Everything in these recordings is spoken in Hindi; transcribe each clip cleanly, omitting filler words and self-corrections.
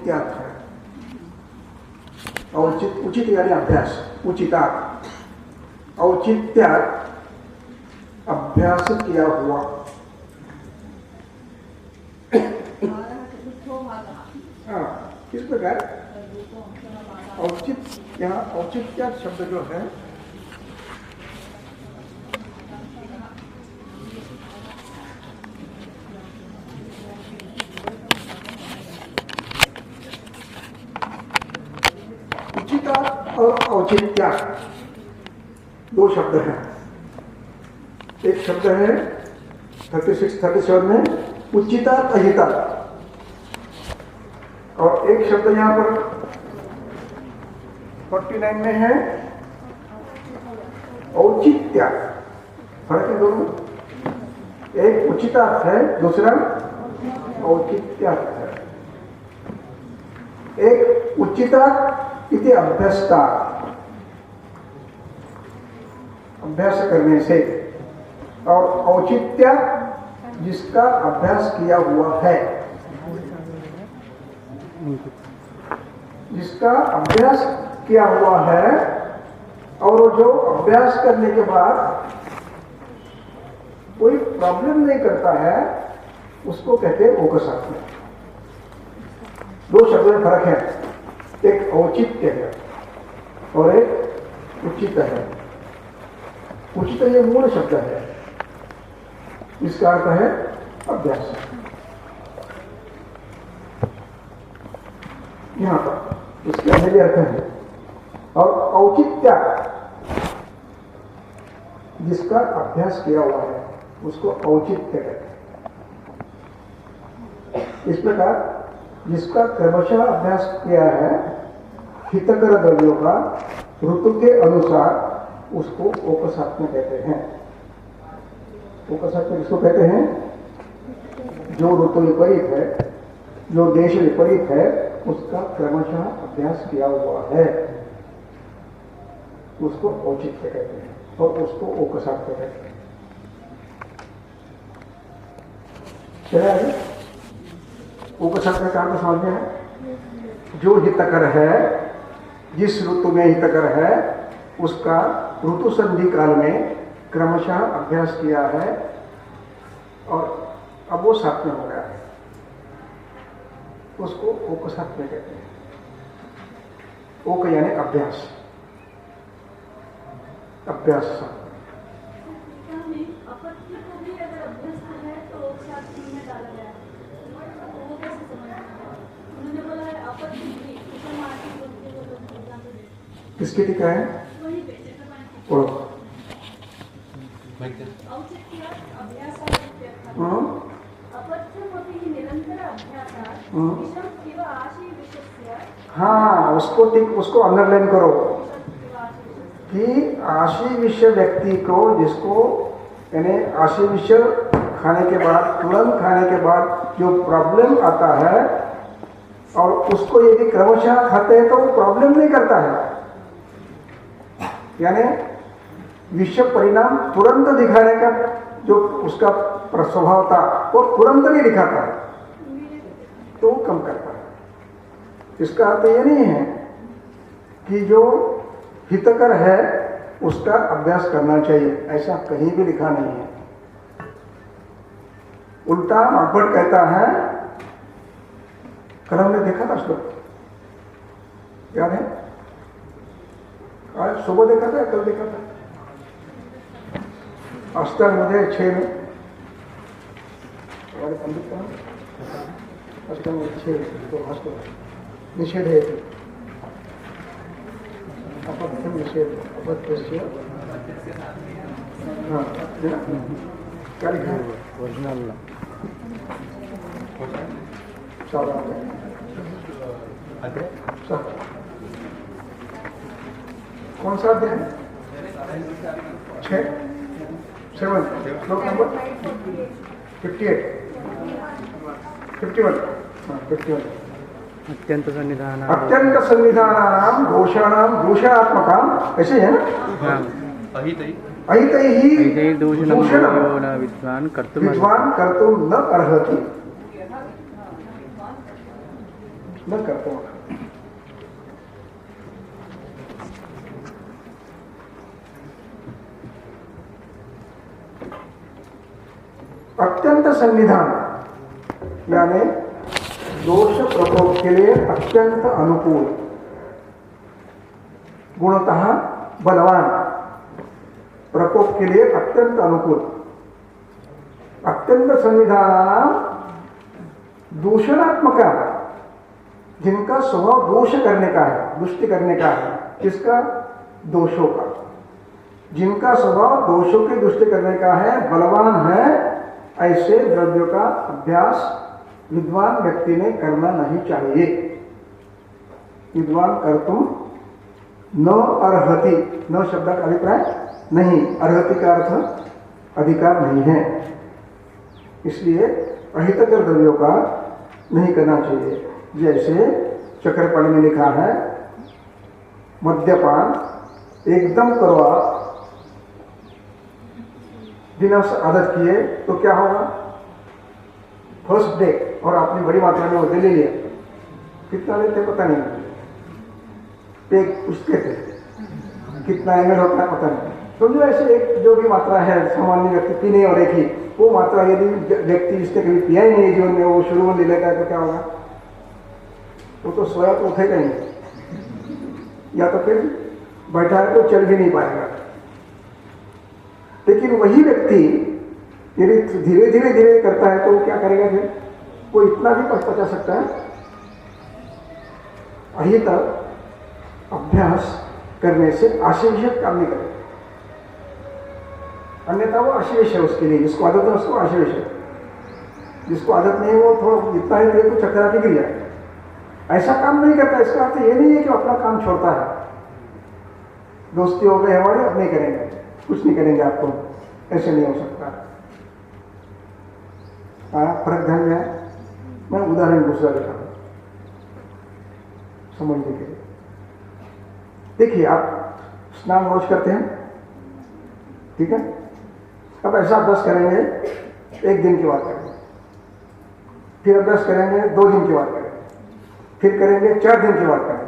औचित्यात् है। उचित यानी अभ्यास, उचितात्, औचित्यात् अभ्यास किया हुआ। हाँ, किस प्रकार औचित, यहाँ औचित्यात् शब्द जो है और औचित्या दो शब्द हैं। एक शब्द है 37 में उचिता अहिता, और एक शब्द यहां पर 49 में है औचित्या। फर्क है दोनों, एक उचिता है, दूसरा औचित्या है। एक उचिता इति अभ्यस्ता, अभ्यास करने से, और औचित्य जिसका अभ्यास किया हुआ है, जिसका अभ्यास किया हुआ है, और जो अभ्यास करने के बाद कोई प्रॉब्लम नहीं करता है, उसको कहते हैं औकसात्म्य। दो शब्द में फर्क है, एक औचित्य है और एक उचित है। उचित ये मूल शब्द है, इसका अर्थ है अभ्यास। यहां पर इसके अंदर अर्थ है। और औचित्य जिसका अभ्यास किया हुआ है उसको औचित्य कहते हैं। इस प्रकार जिसका क्रमशः अभ्यास किया है हितकर द्रव्यों का ऋतु के अनुसार, उसको औकसात्म्य कहते हैं। औकसात्म्य किसको कहते हैं? जो ऋतु विपरीत है, जो देश विपरीत है, उसका क्रमशः अभ्यास किया हुआ है, उसको औचित्य कहते हैं और उसको औकसात्म्य कहते हैं। चला है? औकसात्म्य का अर्थ समझ में है? जो हितकर है, जिस ऋतु में हितकर है, उसका ऋतु संधि काल में क्रमशः अभ्यास किया है और अब वो सात्म्य हो गया है, उसको औकसात्म्य कहते हैं। ओक यानी अभ्यास, अभ्यास सात्म्य। किसकी टीका है? हाँ, उसको अंडरलाइन करो कि आशी विषय व्यक्ति को, जिसको यानी आशी विषय खाने के बाद, तुरंत खाने के बाद जो प्रॉब्लम आता है, और उसको यदि क्रमशः खाते हैं तो वो प्रॉब्लम नहीं करता है, यानी विषय परिणाम तुरंत दिखाने का जो उसका स्वभाव था वो तुरंत नहीं दिखाता है, तो वो कम करता है। इसका अर्थ ये नहीं है कि जो हितकर है उसका अभ्यास करना चाहिए, ऐसा कहीं भी लिखा नहीं है। उल्टा मार्कवर्ड कहता है, कल हमने देखा था श्लोक, याद है? आज सुबह देखा था, कल देखा था, अष्टांगोदय 6 में, हमारे पंडित का अष्टांगोदय 6 तो हस्त निषेध है, अपथ्यम निषेध, अपथ्यस्य, हाँ क्या लिखा है? ओरिजिनल कौन सा अध्याय है? 7 श्लोक नंबर 58 51 अत्यंत सन्निधानानां दोषाणां दोषात्मकां, ऐसे है ना? अहितैहि दूषणं विद्वान् कर्तुं न अर्हति। न कर्तुम। अत्यंत सन्निधान यानी दोष प्रकोप के लिए अत्यंत अनुकूल, गुणतः बलवान, प्रकोप के लिए अत्यंत अनुकूल। अत्यंत सन्निधान दूषणात्मक, जिनका स्वभाव दोष करने का है, दुष्टि करने का है, किसका? दोषों का। जिनका स्वभाव दोषों की दुष्टि करने का है, बलवान है, ऐसे द्रव्यों का अभ्यास विद्वान व्यक्ति ने करना नहीं चाहिए। विद्वान कर्तुम न अर्हति, न शब्द का अभिप्राय नहीं, अर्हति का अर्थ अधिकार नहीं है। इसलिए अहितकर द्रव्यों का नहीं करना चाहिए। जैसे चक्रपाणी में लिखा है, मद्यपान एकदम करो आप, बिना आदत किए तो क्या होगा? फर्स्ट डे और आपने बड़ी मात्रा में वो ले लिया, कितना लेते पता नहीं, एक पूछते थे कितना ml होता है पता नहीं। समझो ऐसे एक जो भी मात्रा है सामान्य व्यक्ति पीने और एक ही, वो मात्रा यदि व्यक्ति इससे कभी पिया ही नहीं जीवन में, वो शुरू में ले लेता है तो क्या होगा? वो तो सोया तो उठेगा ही, या तो फिर बैठा है तो चल भी नहीं पाएगा। लेकिन वही व्यक्ति यदि धीरे धीरे धीरे करता है तो वो क्या करेगा? फिर वो इतना भी पचा सकता है। अहित अभ्यास करने से आशयविषय काम नहीं करेगा, अन्यथा वो आशयविषय है उसके लिए। जिसको आदत है उसको आशयविषय, जिसको आदत नहीं वो थोड़ा जितना ही देर को चक्कर आके गिर जाए, ऐसा काम नहीं करता। इसका अर्थ ये नहीं है कि अपना काम छोड़ता है, दोस्ती हो गए हमारे अब नहीं करेंगे, कुछ नहीं करेंगे आपको, ऐसे नहीं हो सकता। फर्क ध्यान में है। मैं उदाहरण दूसरा देता हूं समझने के लिए। देखिए आप स्नान रोज करते हैं, ठीक है? अब ऐसा अभ्यास करेंगे, एक दिन के बाद करेंगे, फिर अभ्यास करेंगे 2 दिन के बाद करेंगे, फिर करेंगे 4 दिन के बाद करेंगे,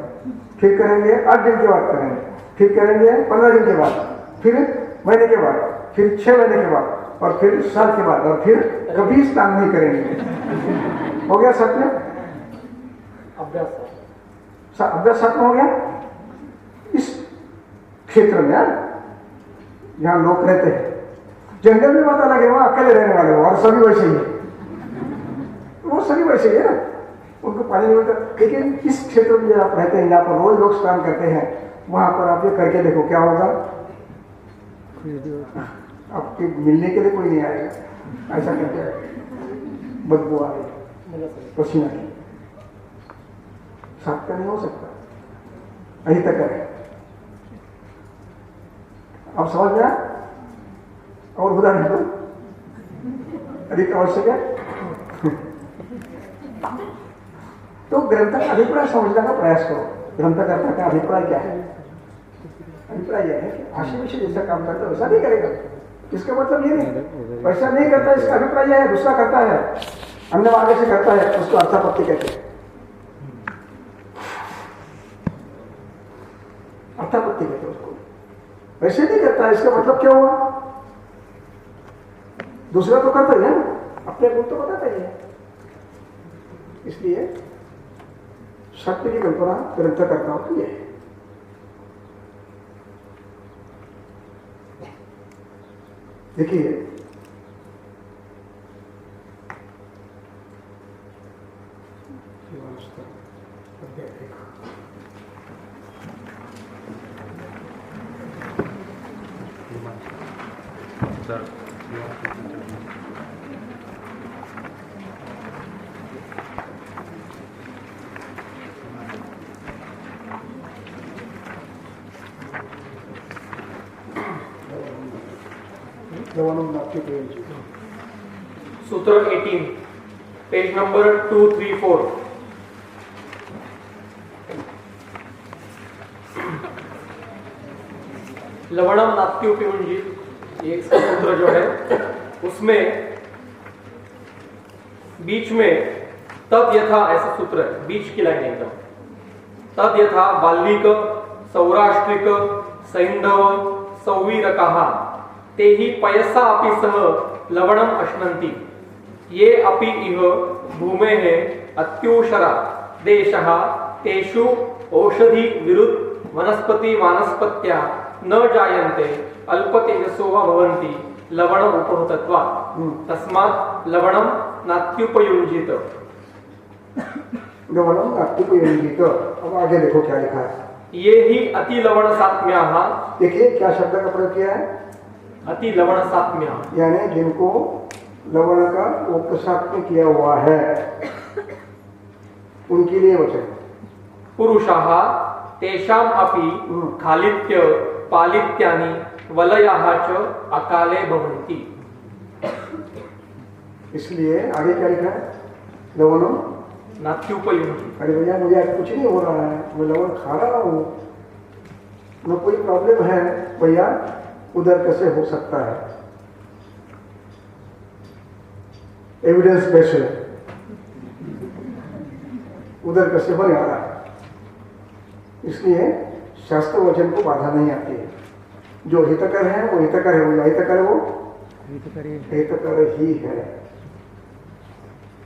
फिर करेंगे 8 दिन के बाद करेंगे, फिर करेंगे 15 दिन के बाद, फिर महीने के बाद, फिर 6 महीने के बाद, और फिर साल के बाद, और फिर कभी स्नान नहीं करेंगे। हो गया सत्य? अभ्यास खत्म हो गया। इस क्षेत्र में जहां लोग रहते हैं, जंगल में बात अलग है, वहां अकेले रहने वाले हो और सभी वैसे ही है, वो सभी वैसे ही है ना, उनको पानी नहीं मिलता। लेकिन इस क्षेत्र में जब आप रहते हैं, जहाँ पर रोज लोग स्नान करते हैं, वहां पर आप ये करके देखो क्या होगा। आपके मिलने के लिए कोई नहीं आएगा, ऐसा करके बदबू आ रही पसीना की, साफ का नहीं हो सकता, अही तक है। अब समझ में आया? और उदाहरण दो, अधिक आवश्यक है। तो ग्रंथ का अभिप्राय समझने का प्रयास करो। ग्रंथकर्ता का अभिप्राय क्या है? अभिप्राय यह है कि आशय जैसा काम करता है वैसा नहीं करेगा। इसका मतलब ये नहीं वैसा नहीं करता, इसका अभिप्राय यह है दूसरा करता है, अन्य आगे से करता है, उसको अर्थापत्ति कहते हैं। अर्थापत्ति कहते हैं उसको, वैसे नहीं करता है। इसका मतलब क्या हुआ? दूसरा तो करता ही है, अपने गुण तो बताता ही है। इसलिए सत्य की कल्पना ग्रंथकर्ताओं की है। देखिए सूत्र 18, पेज नंबर 234। लवणम नाप्त्युपयुञ्जी, एक सूत्र जो है उसमें बीच में तद यथा, ऐसा सूत्र है, बीच की लाइन एकदम। तद यथा बाल्लिक सौराष्ट्रिक सैंधव सौवीरकाः ते हि पयसा अपि सह लवणम अश्नन्ति ये अपि इह भूमेः अत्यूषरा देशः तेषु औषधि विरुद्ध वनस्पति वानस्पत्या न जायन्ते अल्पतेजसो वा भवन्ति लवणम उपहतत्वात् तस्मात् लवणम नात्युपयुज्येत। लवणम नात्युपयुज्येत। अब आगे देखो क्या लिखा है। ये ही अति लवण सात्म्याः, देखिए क्या शब्द का प्रयोग किया है, अति लवण सात्म्याः, यानी जिनको लवण का उपसात्म्य किया हुआ है उनके लिए वचन। पुरुषाः तेषाम् अपि खालित्य पालित्यानि वलयाः च अकाले भवन्ति। इसलिए आगे क्या लिखा है, लवणम नात्युपयुज्येत। अरे भैया मुझे आज कुछ नहीं हो रहा है, मैं लवण खा रहा हूँ, न कोई प्रॉब्लम है, भैया उधर कैसे हो सकता है, एविडेंस बेस्ड है, उधर कैसे हो रहा है। इसलिए शास्त्र वचन को बाधा नहीं आती है। जो हितकर है वो हितकर है, वो अहितकर है वो हितकर ही है।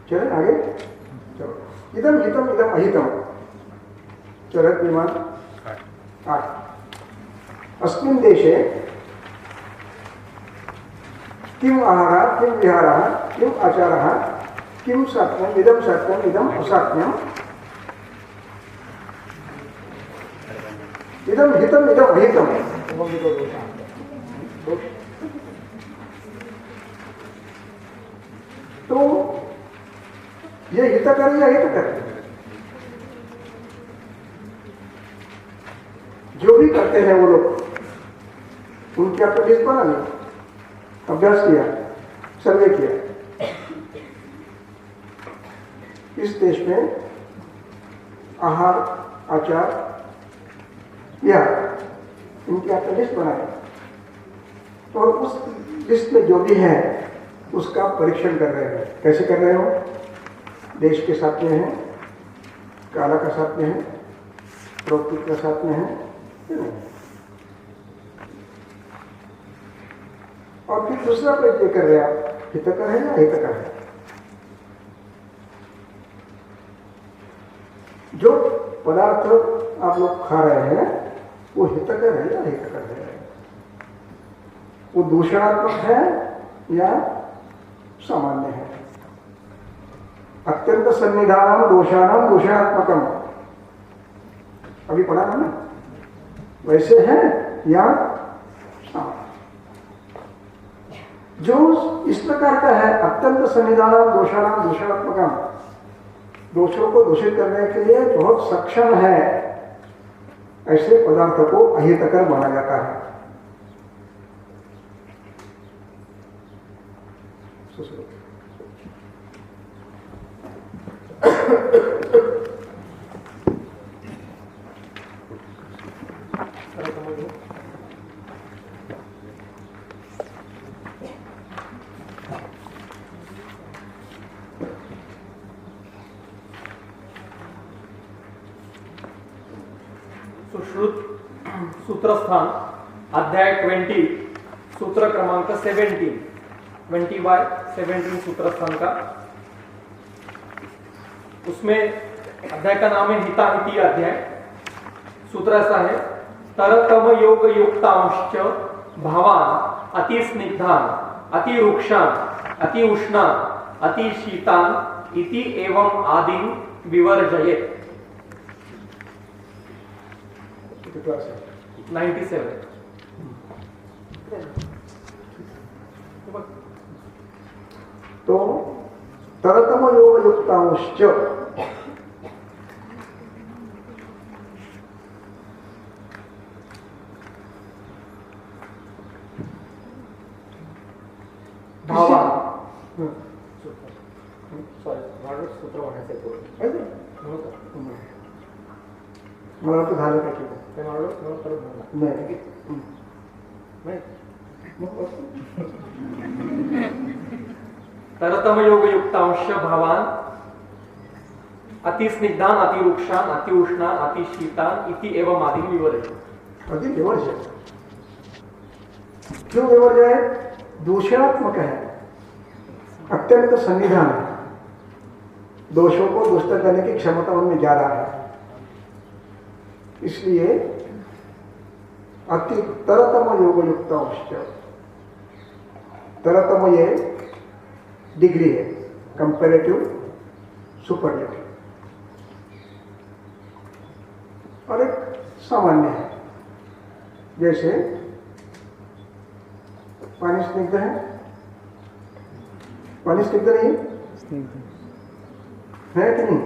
चले आगे, चलो। इदम हितम इदम अहितम, चरक विमान 8। अस्मिन् देशे किम आहारः किम विहारः किम आचारः किम सात्म्यम् इदम सात्म्यम् इदम असात्म्यम् इदम हितम इदम अहितम। तो ये हितकर या हितकर, जो भी करते हैं वो लोग, उनकी आपको लिस्ट बना ली, अभ्यास किया, सर्वे किया। इस देश में आहार आचार या इनकी आपने लिस्ट बनाई, तो उस लिस्ट में जो भी है उसका परीक्षण कर रहे हैं। कैसे कर रहे हो, देश के साथ में है, काला का साथ में है, प्रौक्तिक का साथ में है, और फिर दूसरा प्रश्न कर रहे हैं आप, हितकर है या अहितकर है। जो पदार्थ आप लोग खा रहे हैं वो हितकर है या अहितकर है, वो दूषणात्मक है या सामान्य है। अत्यंत सन्निधानम दोषाणाम दूषणात्मकम, अभी पढ़ा ना, वैसे है या सामान्य। जो इस प्रकार का है अत्यंत सन्निधानम दोषाणाम दूषणात्मकम, दोषों को दूषित करने के लिए बहुत सक्षम है, ऐसे पदार्थ को अहितकर माना जाता है। सुश्रुत सूत्रस्थान अध्याय 20 सूत्र क्रमांक 17, 20/17 सूत्रस्थान का, उसमें अध्याय का नाम है हिताहिती अध्याय। सूत्र ऐसा है, तरतम योग युक्तांश्च भावान अति स्निग्धान अति रुक्षान अति उष्णान अति शीतान इति एवं आदिन विवर्जयेत्। 97। तो तरतम योग युक्तांश्च, भावान, सॉरी सूत्र म्हणायचं मला तो झालं काय तरतम योग युक्तांश भावान अतिस्निग्धान अतिरुक्षान अतिउष्णान अतिशीतान इति एवं आदि विवर्ज्य। अति विवर्ज्य क्यों विवर्ज्य है? दोषात्मक है, अत्यंत सन्निधान है, दोषों को दुष्ट करने की क्षमता उनमें ज्यादा है, इसलिए अति तरतम योग युक्त अवश्य। तरतम ये डिग्री है, कंपेरेटिव सुपरलेटिव, और एक सामान्य है, जैसे पानी स्निग्ध है, पानी स्निग्ध नहीं है कि नहीं?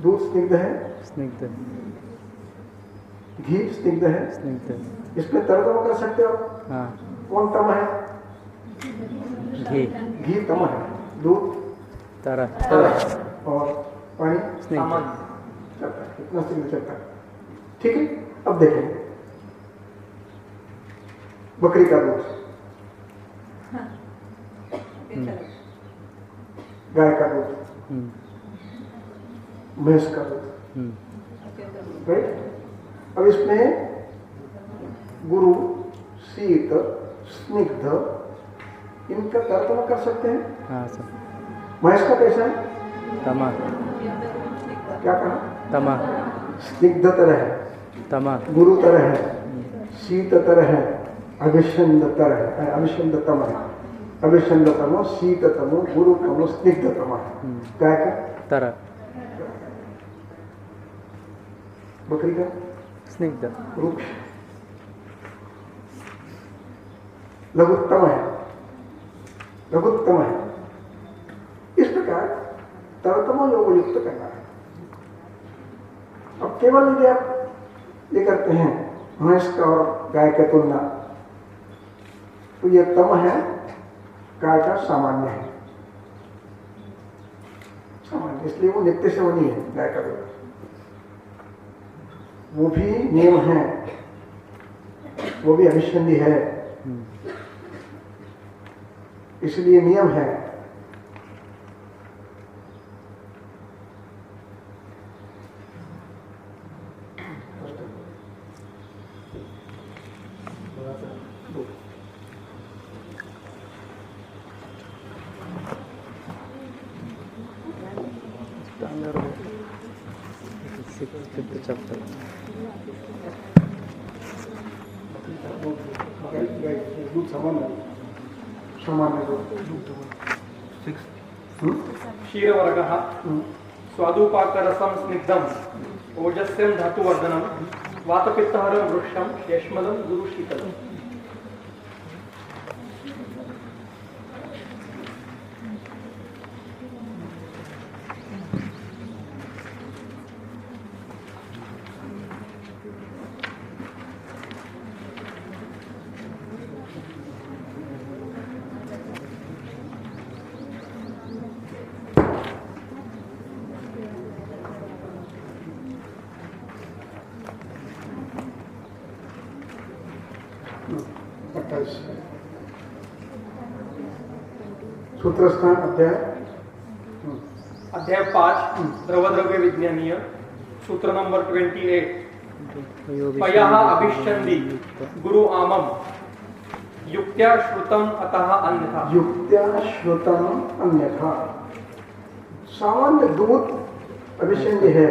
दूध स्निग्ध है, स्निग्ध, घी स्निग्ध है, स्निग्ध, इसमें तरतम कर सकते हो? हाँ, कौन तम है? घी, घी तम है, दूध तारा, और पानी स्निग्ध, चलता है, इतना स्निग्ध चलता है। ठीक है, अब देखें बकरी का दूध, गाय का दूध, भैंस का दूध, राइट? अब इसमें गुरु, शीत, स्निग्ध, इनका तर्पण कर सकते हैं। हाँ सर, भैंस का कैसा है? तमा, क्या कहा? तमा, स्निग्ध तरह है, तमा, गुरु तरह है, शीत तरह है, अभिषंद तरह है, अभिषंद तम है, अभिषंद तमो, शीत तमो, गुरु तमो, स्निग्ध तम है। गाय का? तारा, बकरी का? स्निग्ध, वृक्ष, लघुत्तम है, लघुत्तम है। इस प्रकार तरतम योग युक्त करना है। अब केवल यदि आप ये करते हैं भैंस का और गाय का तुलना, तो ये तम है, गाय का सामान्य है, सामान्य, इसलिए वो नित्य सेवनी है। गाय का दूध वो भी नियम है, वो भी अभिषंदी है, इसलिए नियम है। चैप्टर दूध सामान्य, सामान्य दूध। क्षीरवर्गः स्वादुपाकरसं स्निग्धं ओजस्यं धातुवर्धनं वातपित्तहरं वृक्षं यश्मलं गुरुशीतलम्। सूत्रस्थान अध्याय अध्याय 5 द्रवद्रव्य विज्ञानीय सूत्र नंबर 28 पयः अभिष्यन्ति गुरु आमम युक्त्या श्रुतम अतः अन्यथा। युक्त्या श्रुतम अन्यथा, सामान्य दूध अभिषंदी है,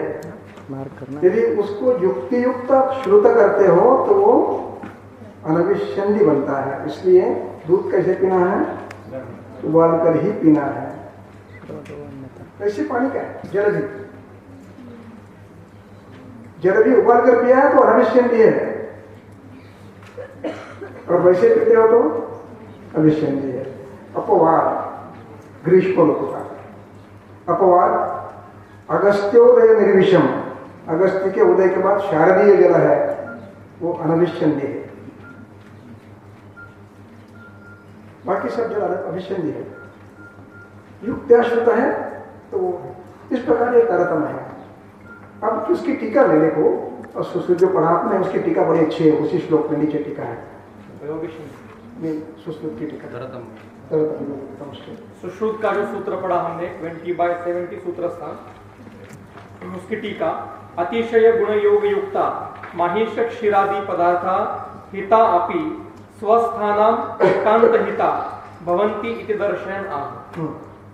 मार करना, यदि उसको युक्ति युक्त आप श्रुत करते हो तो वो अनभिषंदी बनता है। इसलिए दूध कैसे पीना है? उबाल कर ही पीना है। कैसे पानी का है? जल भी, जल भी उबाल कर पिया है तो अनभिषंदी है, और वैसे पीते हो तो अभिषंदी है। अपवाद ग्रीष्म लोकता, अपवाद अगस्त्योदय निर्विषम, अगस्त्य के उदय के बाद शारदीय जल है, वो अनभिषंदी है। बाकी सब जल अभिषंदी है। युक्त्याश्रुत है तो इस प्रकार ये तरतम है। अब उसकी टीका लेने को, और सुश्रुत जो पढ़ा आपने उसकी टीका बड़ी अच्छी है, उसी श्लोक में नीचे टीका है, सुश्रुत की टीका। तरतमयुक्तांश्च। सुश्रुत का जो सूत्र पढ़ा हमने 20/70 सूत्र था, उसकी टीका अतिशय गुण योग युक्ता माहिष क्षीरादि पदार्था हिता अपि स्वस्थानाम एकांत हिता भवन्ति इति दर्शयन् आह।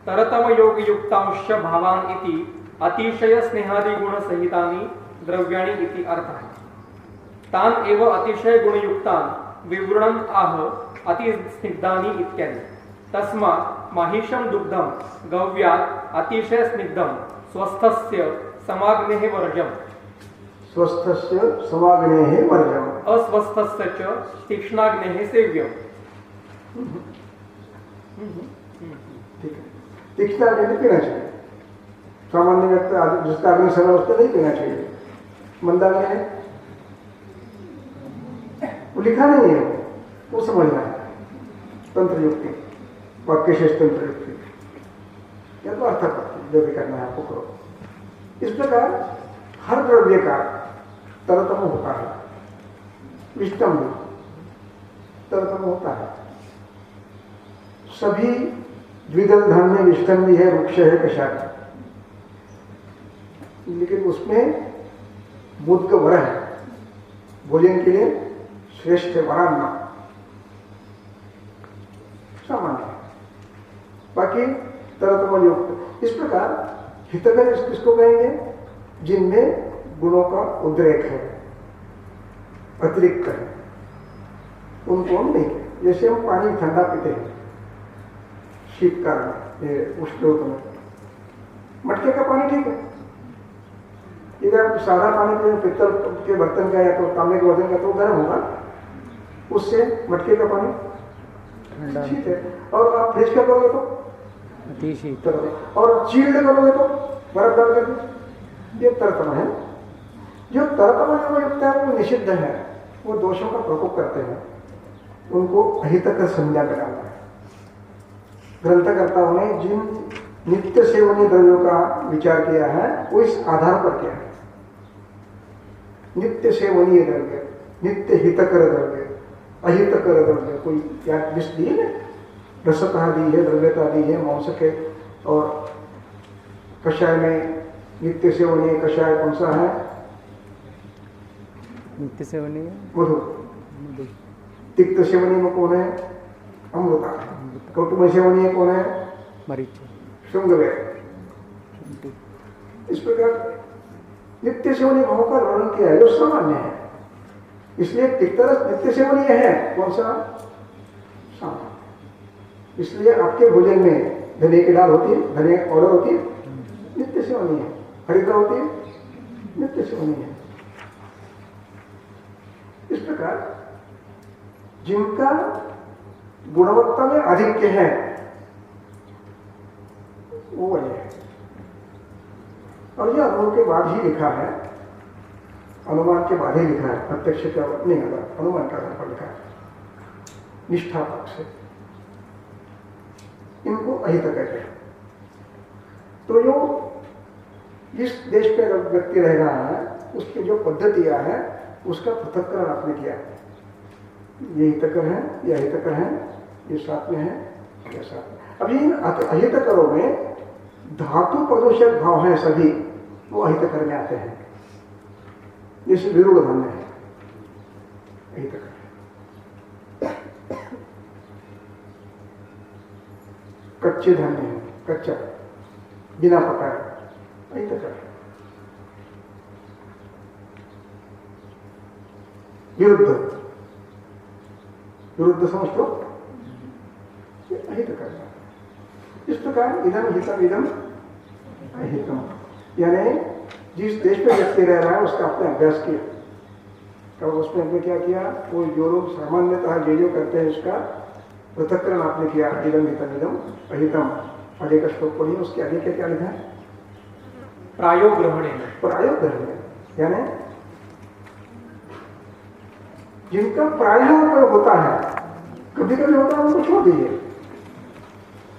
तरतम योग युक्तांश भावान इति अतिशय स्नेहादि गुण सहितानि द्रव्याणि इति अर्थः। तान एव अतिशय गुण युक्तान विवरणम् आह अति स्निग्धानि इत्यादि। तस्मात् माहिषं दुग्धं गव्यात् अतिशय स्निग्धं स्वस्थस्य समाग्नेः वर्जम् स्वस्थस्य समाग्नेः वर्जम् अस्वस्थस्य च तीक्ष्णाग्नेः सेव्यम्। ठीक है, तीक्ष्ण अग्नि पीना चाहिए। सामान्य व्यक्ति जिसका अग्नि समय उसको नहीं पीना चाहिए। मंदाग्नि है, वो लिखा नहीं है, वो समझना है। तंत्र युक्ति, वाक्य शेष तंत्र युक्ति, या तो अर्थापत्ति जो भी करना है आपको करो। इस प्रकार हर द्रव्य का तरतम होता है, विष्टम भी तरतम होता है। सभी द्विदल धान्य विष्टम भी है, वृक्ष है, कषाय, लेकिन उसमें बुद्ध का वर है, भोजन के लिए श्रेष्ठ वरान्ना सामान्य है। बाकी तरतम युक्त। इस प्रकार हितकर किसको कहेंगे? जिनमें गुणों का उद्रेक है, अतिरिक्त है, उनको हम नहीं कहें। जैसे हम पानी ठंडा पीते हैं शीतकाल में, उष्ण में, मटके का पानी ठीक है। इधर आप सादा पानी पिए पित्तल के बर्तन का या तो तांबे के बर्तन का तो गर्म होगा, उससे मटके का पानी ठीक है। और आप फ्रिज का करोगे तो अतिशीत, और चील्ड करोगे तो बर्फ डाल करके, ये तरतम है। जो तरतम जो युक्त है वो निषिद्ध है, वो दोषों का प्रकोप करते हैं, उनको अहितकर संज्ञा में डालना है। ग्रंथकर्ताओं ने जिन नित्य सेवनीय द्रव्यों का विचार किया है वो इस आधार पर किया है। नित्य सेवनीय द्रव्य, नित्य हितकर द्रव्य, अहितकर द्रव्य, कोई या विष दी है, रसता दी है, द्रव्यता दी है, मांस के। और कषाय में नित्य सेवनीय कषाय कौन सा है? नित्य सेवनीय मधु। तिक्त सेवनीय में कौन है? अमृता। कौटुंब सेवनीय कौन है? मरीच। शुंगवेद। इस प्रकार नित्य सेवनीय भावों का वर्णन किया है जो सामान्य है। इसलिए तिक्तरस नित्य सेवनीय है, कौन सा? सामान्य। इसलिए आपके भोजन में धनिया की दाल होती है, धनिया पाउडर होती है, नित्य सेवनीय है। हरिद्रा होती है, नित्य सेवनीय है। इस प्रकार जिनका गुणवत्ता में आधिक्य है वो वही है। और यह अनुभव के बाद ही लिखा है, अनुमान के बाद ही लिखा है, प्रत्यक्ष का नहीं होगा, अनुमान का आधार पर लिखा है, निष्ठा पक्ष से। इनको अहित कहते हैं। तो जो जिस देश पे व्यक्ति रह रहा है उसकी जो पद्धतियां हैं उसका पृथक्करण आपने किया। ये हितकर है, ये अहितकर है, ये साथ में है, ये साथ में। अब इन अहितकरों में धातु प्रदूषक भाव हैं सभी, वो अहितकर में आते हैं। जैसे विरूढ़ धान्य है, अहितकर। कच्चे धान्य है, कच्चा बिना पकाए, अहितकर। विरुद्ध, विरुद्ध समझ लो, अहितकर। इस प्रकार इदम हितम इदम अहितम, यानी जिस देश पे व्यक्ति रह रहा है उसका आपने अभ्यास किया, तो उसमें आपने क्या किया? वो जो लोग सामान्यतः जो करते हैं उसका पृथक्करण आपने किया। इदम हितम इदम अहितम। आगे का श्लोक पढ़िए, उसके आगे क्या क्या लिखा है? प्रायो ग्रहणे, प्रायो ग्रहणे, यानी जिनका प्रायः उपयोग होता है, कभी कभी होता है उनको छोड़ दीजिए।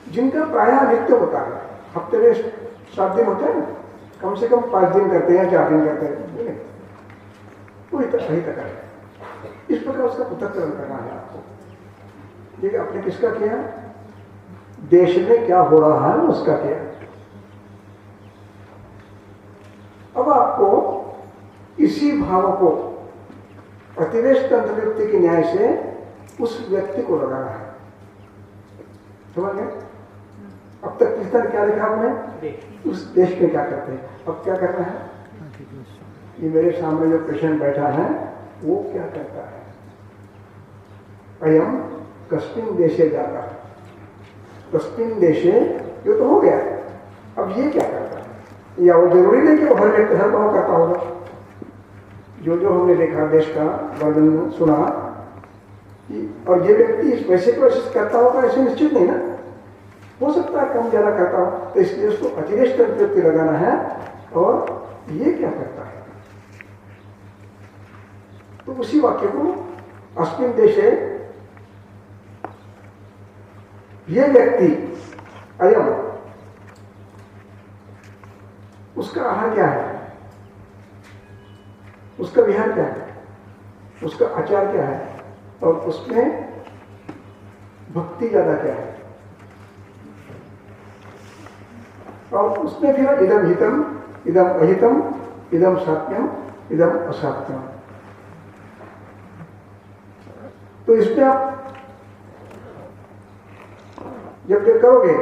जिनका प्रायः नित्य होता है, हफ्ते में 7 दिन होते हैं, कम से कम 5 दिन करते हैं, 4 दिन करते हैं, वो सही तक है। इस प्रकार उसका पृथक्करण करना है आपको। देखिए आपने किसका किया? देश में क्या हो रहा है उसका क्या। अब आपको इसी भाव को अतिरेष्ट अंतर्युक्ति के न्याय से उस व्यक्ति को लगाना है। समझ गए? अब तक कीर्तन क्या लिखा हमने? उस देश में क्या करते हैं। अब क्या करना है? ये मेरे सामने जो पेशेंट बैठा है वो क्या करता है। अयम कस्मिन देशे जाता है, कस्मिन देशे, जो तो हो गया। अब ये क्या करता है? या वो जरूरी नहीं कि वो हर व्यक्ति हर भाव करता होगा। जो जो हमने देखा देश का वर्णन सुना, और ये व्यक्ति इस वैसे को वैसे करता होगा ऐसे निश्चित नहीं ना, हो सकता है कम ज्यादा करता हो। तो इसलिए उसको अतिरेष्ट अंतर्युक्ति लगाना है। और ये क्या करता है, तो उसी वाक्य को अस्मिन देशे, ये व्यक्ति अयम, उसका आहार क्या है, उसका विहार क्या है, उसका आचार क्या है, और उसमें भक्ति ज्यादा क्या है, और उसमें फिर इदम हितम, इदम अहितम, इदम सात्म्यम, इदम असात्म्यम। तो इसमें आप जब ये करोगे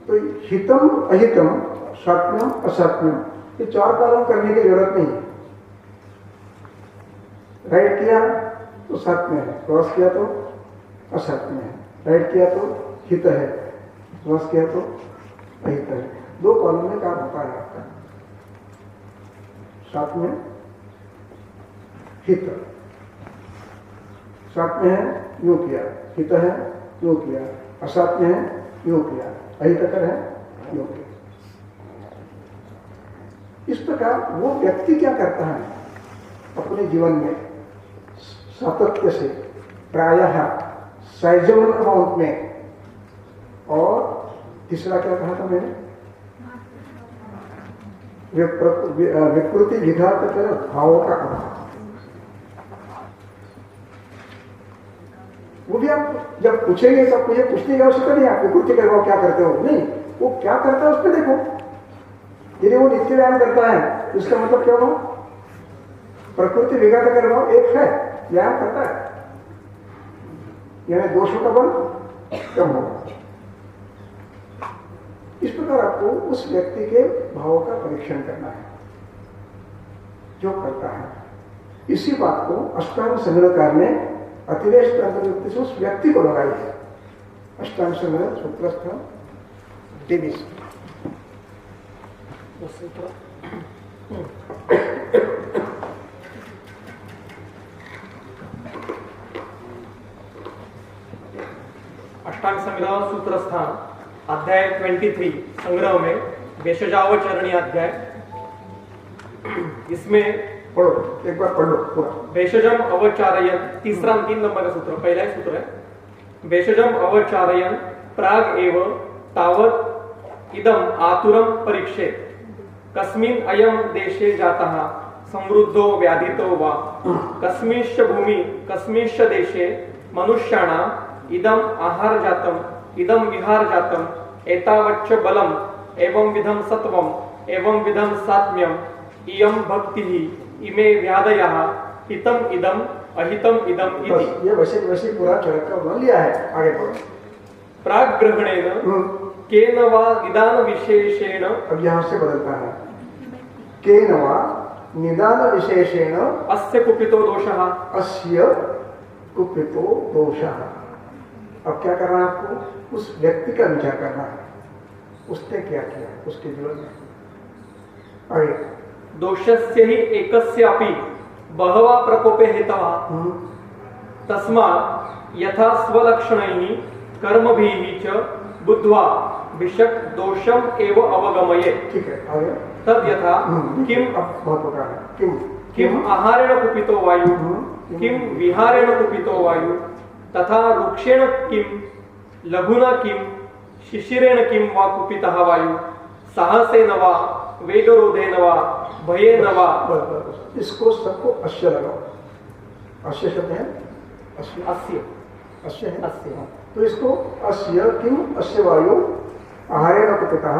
तो हितम अहितम सात्म्यम असात्म्यम, ये चार कारों करने की जरूरत नहीं है। राइट किया तो सात्म्य है, क्रॉस किया तो असात्म्य है, राइट किया तो हित है, क्रॉस किया तो अहित है। दो कॉलम में काम होता है आपका, सात्म्य हित। सात्म्य है यूं किया, हित है यूं किया, असात्म्य है यूं किया, अहितकर है यूं किया। इस प्रकार वो व्यक्ति क्या करता है अपने जीवन में सातत्य से, प्रायः साइजेबल अमाउंट में। और तीसरा क्या कहा था मैंने, विकृति विघात कर भावों का अभाव। वो भी आप जब पूछेंगे तब मुझे पूछने की आवश्यकता नहीं, आप विकृति कर भाव क्या करते हो, नहीं, वो क्या करता है उस पर देखो। यदि वो नित्य व्यायाम करता है इसका मतलब क्या हुआ, प्रकृति विघात कर भाव एक है, व्यायाम करता है, यानी दोषों का बल कम होगा। इस प्रकार आपको उस व्यक्ति के भावों का परीक्षण करना है जो करता है। इसी बात को अष्टांग संग्रहकार ने अतिरेष्ट अंतर्युक्ति से उस व्यक्ति को लगाई है। अष्टांग संग्रह सूत्रस्थ 23। अष्टांग संग्रह सूत्रस्थान अध्याय 23 संग्रह में भेषजावचरणी अध्याय, इसमें पढ़ो, एक बार पढ़ लो पूरा। भेषजम अवचारयन, तीसरा 3 नंबर का सूत्र, पहला ही सूत्र है। भेषजम अवचारयन प्राग एव तावत इदम आतुरम परीक्षेत, कस्मिन अयम देशे जातः समृद्धो व्याधितो वा, कस्मिंश्च भूमि कस्मिंश्च देशे मनुष्याणाम इदम आहार जातम, इदम विहार जातम, एतावच्च बलम एवं विधम सत्वम एवं विधम सात्म्यम, इयम भक्ति इमे व्याधयः, हितम इदम अहितम इदम इति। ये वैसे पूरा चरक का वर्णन लिया है, आगे पढ़ो। प्राग ग्रहणेन केन वा निदान विशेषेण, अब यहां से बदलता है, केन वा निदान विशेषेण अस्य कुपितो दोषः, अस्य कुपितो दोषः। अब क्या करना है आपको, उस व्यक्ति का विचार करना है, उसने क्या किया उसके जीवन में। आगे, दोषस्य हि एकस्यापि बहवा प्रकोपे हेतवः, तस्मात् यथा स्वलक्षणैः कर्मभिः च बुद्ध्वा विषक दोषम एव अवगमयेत्। ठीक है, आगे। तद यथा किम, अब महत्वपूर्ण है, किम आहारेण कुपितो वायु, किम विहारेण कुपितो वायु, तथा रुक्षेण किम, लघुना किम, शिशिरेण किम वा कुपितः वायु, साहसेन वा वेगरोधेन वा भयेन वा। इसको सबको अश्य लगाओ। अश्य शब्द है, अश्य अस्य अश्य है, अस्य तो इसको अस्य किम अस्य वायु आहारेण कुपितः,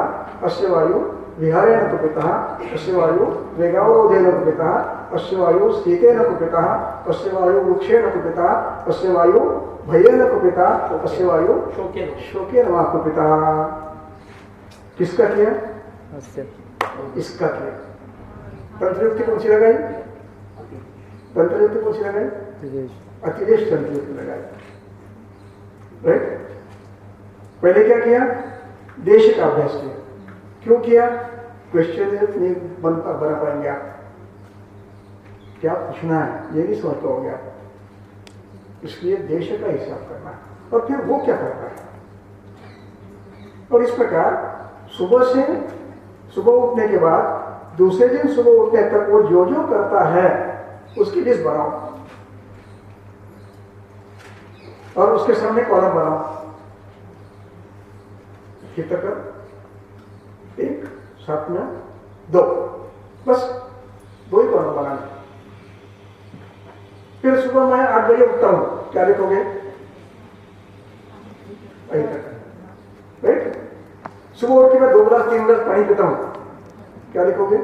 अस्य वायु विहारेण कुपितः, अस्य वायु वेगावरोधेन कुपितः, अस्य वायु शीतेन कुपितः, अस्य वायु वृक्षेण कुपितः, अस्य वायु भयेन कुपितः, अस्य वायु शोकेन वा कुपितः। किसका किया? अस्य इसका किया। तंत्रयुक्ति कौन सी लगाई? तंत्रयुक्ति कौन सी लगाई? विदेश अतिदेश तंत्रयुक्ति लगाई। राइट? पहले क्या किया? देश का अभ्यास किया। क्यों किया? क्वेश्चन नहीं बना पाएंगे आप, क्या पूछना है ये नहीं समझ पाओगे आप, इसलिए देश का हिसाब करना और फिर वो क्या करता है। और इस प्रकार सुबह उठने के बाद दूसरे दिन सुबह उठने तक वो जो जो करता है उसकी लिस्ट बनाओ और उसके सामने कॉलम बनाओ। एक साथ में 2, बस 2 ही कॉलम बनाने। फिर सुबह मैं 8 बजे उठता हूं, क्या लिखोगे? राइट? सुबह उठ के मैं 2 गिलास 3 गिलास पानी पीता हूं, क्या लिखोगे?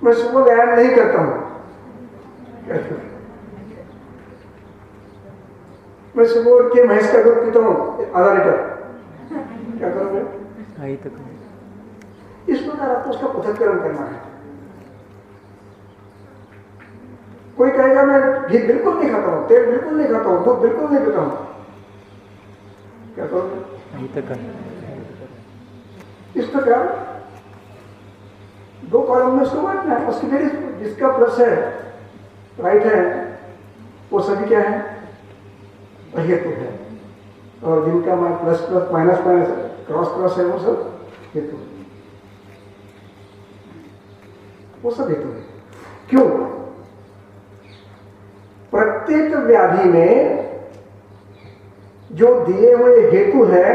मैं सुबह व्यायाम नहीं करता हूं, क्या लिखोगे? मैं सुबह उठ के भैंस का दूध पीता हूं आधा लीटर, क्या करोगे? आई तक इस प्रकार आपको उसका पृथक्करण करना है। कोई कहेगा मैं घी बिल्कुल नहीं खाता हूं, तेल बिल्कुल नहीं खाता हूं, दूध बिल्कुल नहीं पीता हूं, क्या करोगे? आई तक इस प्रकार 2 कॉलम में उसको बांटना है। उसकी मेरी जिसका प्लस है, राइट है, वो सभी क्या है? हेतु है। और जिनका plus plus minus minus cross है वो सब हेतु है, वो सब हेतु है। क्यों? प्रत्येक व्याधि में जो दिए हुए हेतु है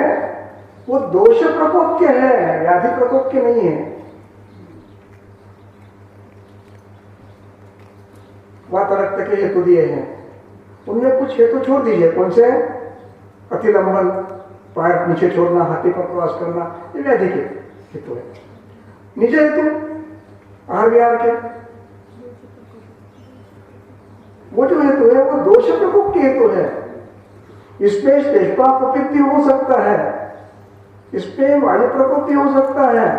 वो दोष प्रकोप के हैं, व्याधि प्रकोप के नहीं है। वातरक्त के हेतु दिए हैं, उनमें कुछ हेतु छोड़ दीजिए। कौन से? अतिलंबन, पैर नीचे छोड़ना, हाथी पर प्रवास करना, ये व्याधि के हेतु है। निज हेतु आहार विहार के, वो जो हेतु है वो दोष प्रकोप के हेतु है। इसमें श्लेष्मा प्रकोप भी हो सकता है, इसमें वायु प्रकोप भी हो सकता है,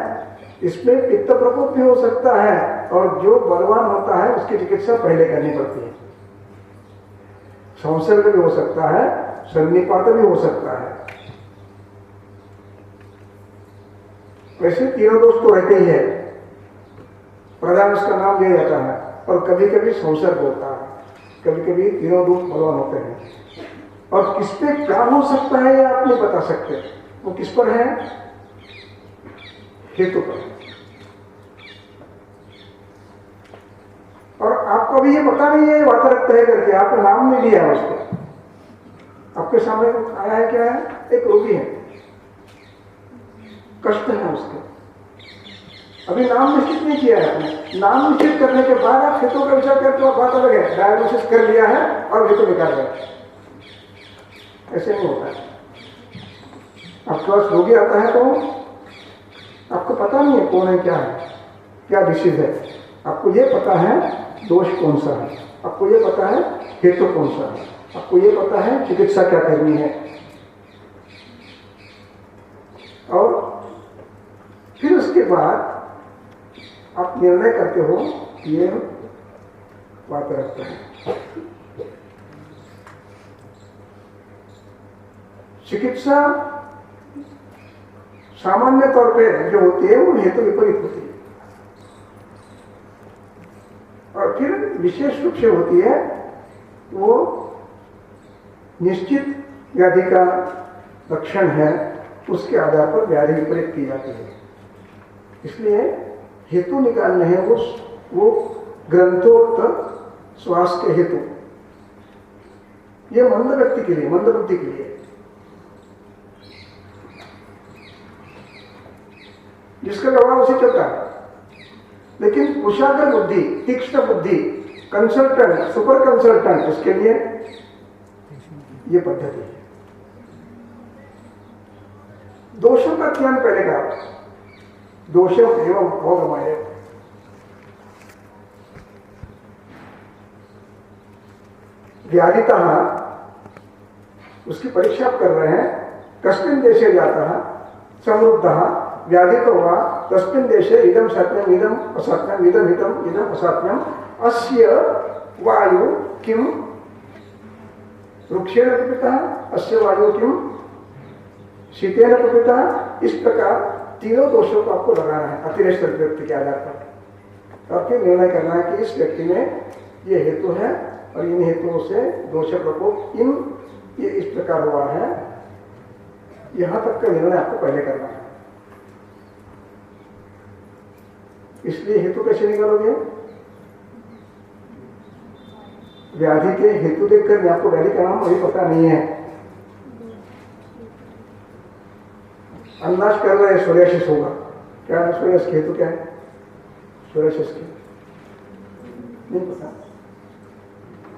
इसमें पित्त प्रकोप भी हो सकता है, और जो बलवान होता है उसकी चिकित्सा पहले करनी पड़ती है। संसर्ग भी हो सकता है, सन्निपात भी हो सकता है। वैसे तीनों दोष तो रहते ही है, प्रधान उसका नाम दिया जाता है, और कभी कभी संसर्ग होता है, कभी कभी तीनों दोष बलवान होते हैं। और किस पे क्या हो सकता है ये आप नहीं बता सकते, वो किस पर है? हेतु पर। और आपको भी ये पता नहीं है वातरक्त है करके, आपने नाम नहीं लिया है उसको। आपके सामने आया है, क्या है? एक रोगी है, कष्ट है उसके, अभी नाम निश्चित नहीं किया है आपने। नाम निश्चित करने के बाद आप हेतु का विचार करते हो, बात अलग है। डायग्नोसिस कर लिया है और हेतु निकाल रहे हैं, ऐसे नहीं होता है। आपके पास रोगी आता है तो आपको पता नहीं है कौन है, क्या है, क्या डिसीज है। आपको ये पता है दोष कौन सा है, आपको ये पता है हेतु कौन सा है, आपको ये पता है चिकित्सा क्या करनी है। और फिर उसके बाद आप निर्णय करते हो ये वातरक्त है। चिकित्सा सामान्य तौर पे जो होती है वो हेतु विपरीत होती है, और फिर विशेष रूप से होती है वो निश्चित व्याधि का लक्षण है, उसके आधार पर व्याधि विपरीत की जाती है। इसलिए हेतु निकालने हैं वो ग्रंथोक्त श्वास के हेतु, ये मंद व्यक्ति के लिए, मंद बुद्धि के लिए, जिसका व्यवहार उसे चलता है। लेकिन कुशाग्र बुद्धि, तीक्ष्ण बुद्धि, कंसल्टेंट, सुपर कंसल्टेंट, इसके लिए ये पद्धति है। दोषों का ज्ञान पहले का, दोषम एवं अवगमय, व्याधितः उसकी परीक्षा कर रहे हैं। कस्मिन् देशे जातः समृद्धः व्याधितो वा तस्मिन् देशे इदं सत्यम् इदं असत्यम् इदं हितम् इदं असत्यम् अस्य वायु किं वृक्षेण कुपितः, अस्य वायु किं शीतेन कुपितः। इस प्रकार तीनों दोषों को आपको लगाना है अतिरिक्त व्यक्ति के आधार पर, और फिर निर्णय करना है कि इस व्यक्ति में ये हेतु है और इन हेतुओं से दोष प्रकोप ये इस प्रकार हुआ है। यहां तक का निर्णय आपको पहले करना है। इसलिए हेतु कैसे निकालोगे? व्याधि के हेतु देखकर आपको व्याधि का नाम अभी पता नहीं है। अंदाज कर रहे हैं सोरियासिस होगा, क्या है सोरियासिस हेतु क्या है? सोरियासिस की नहीं पता,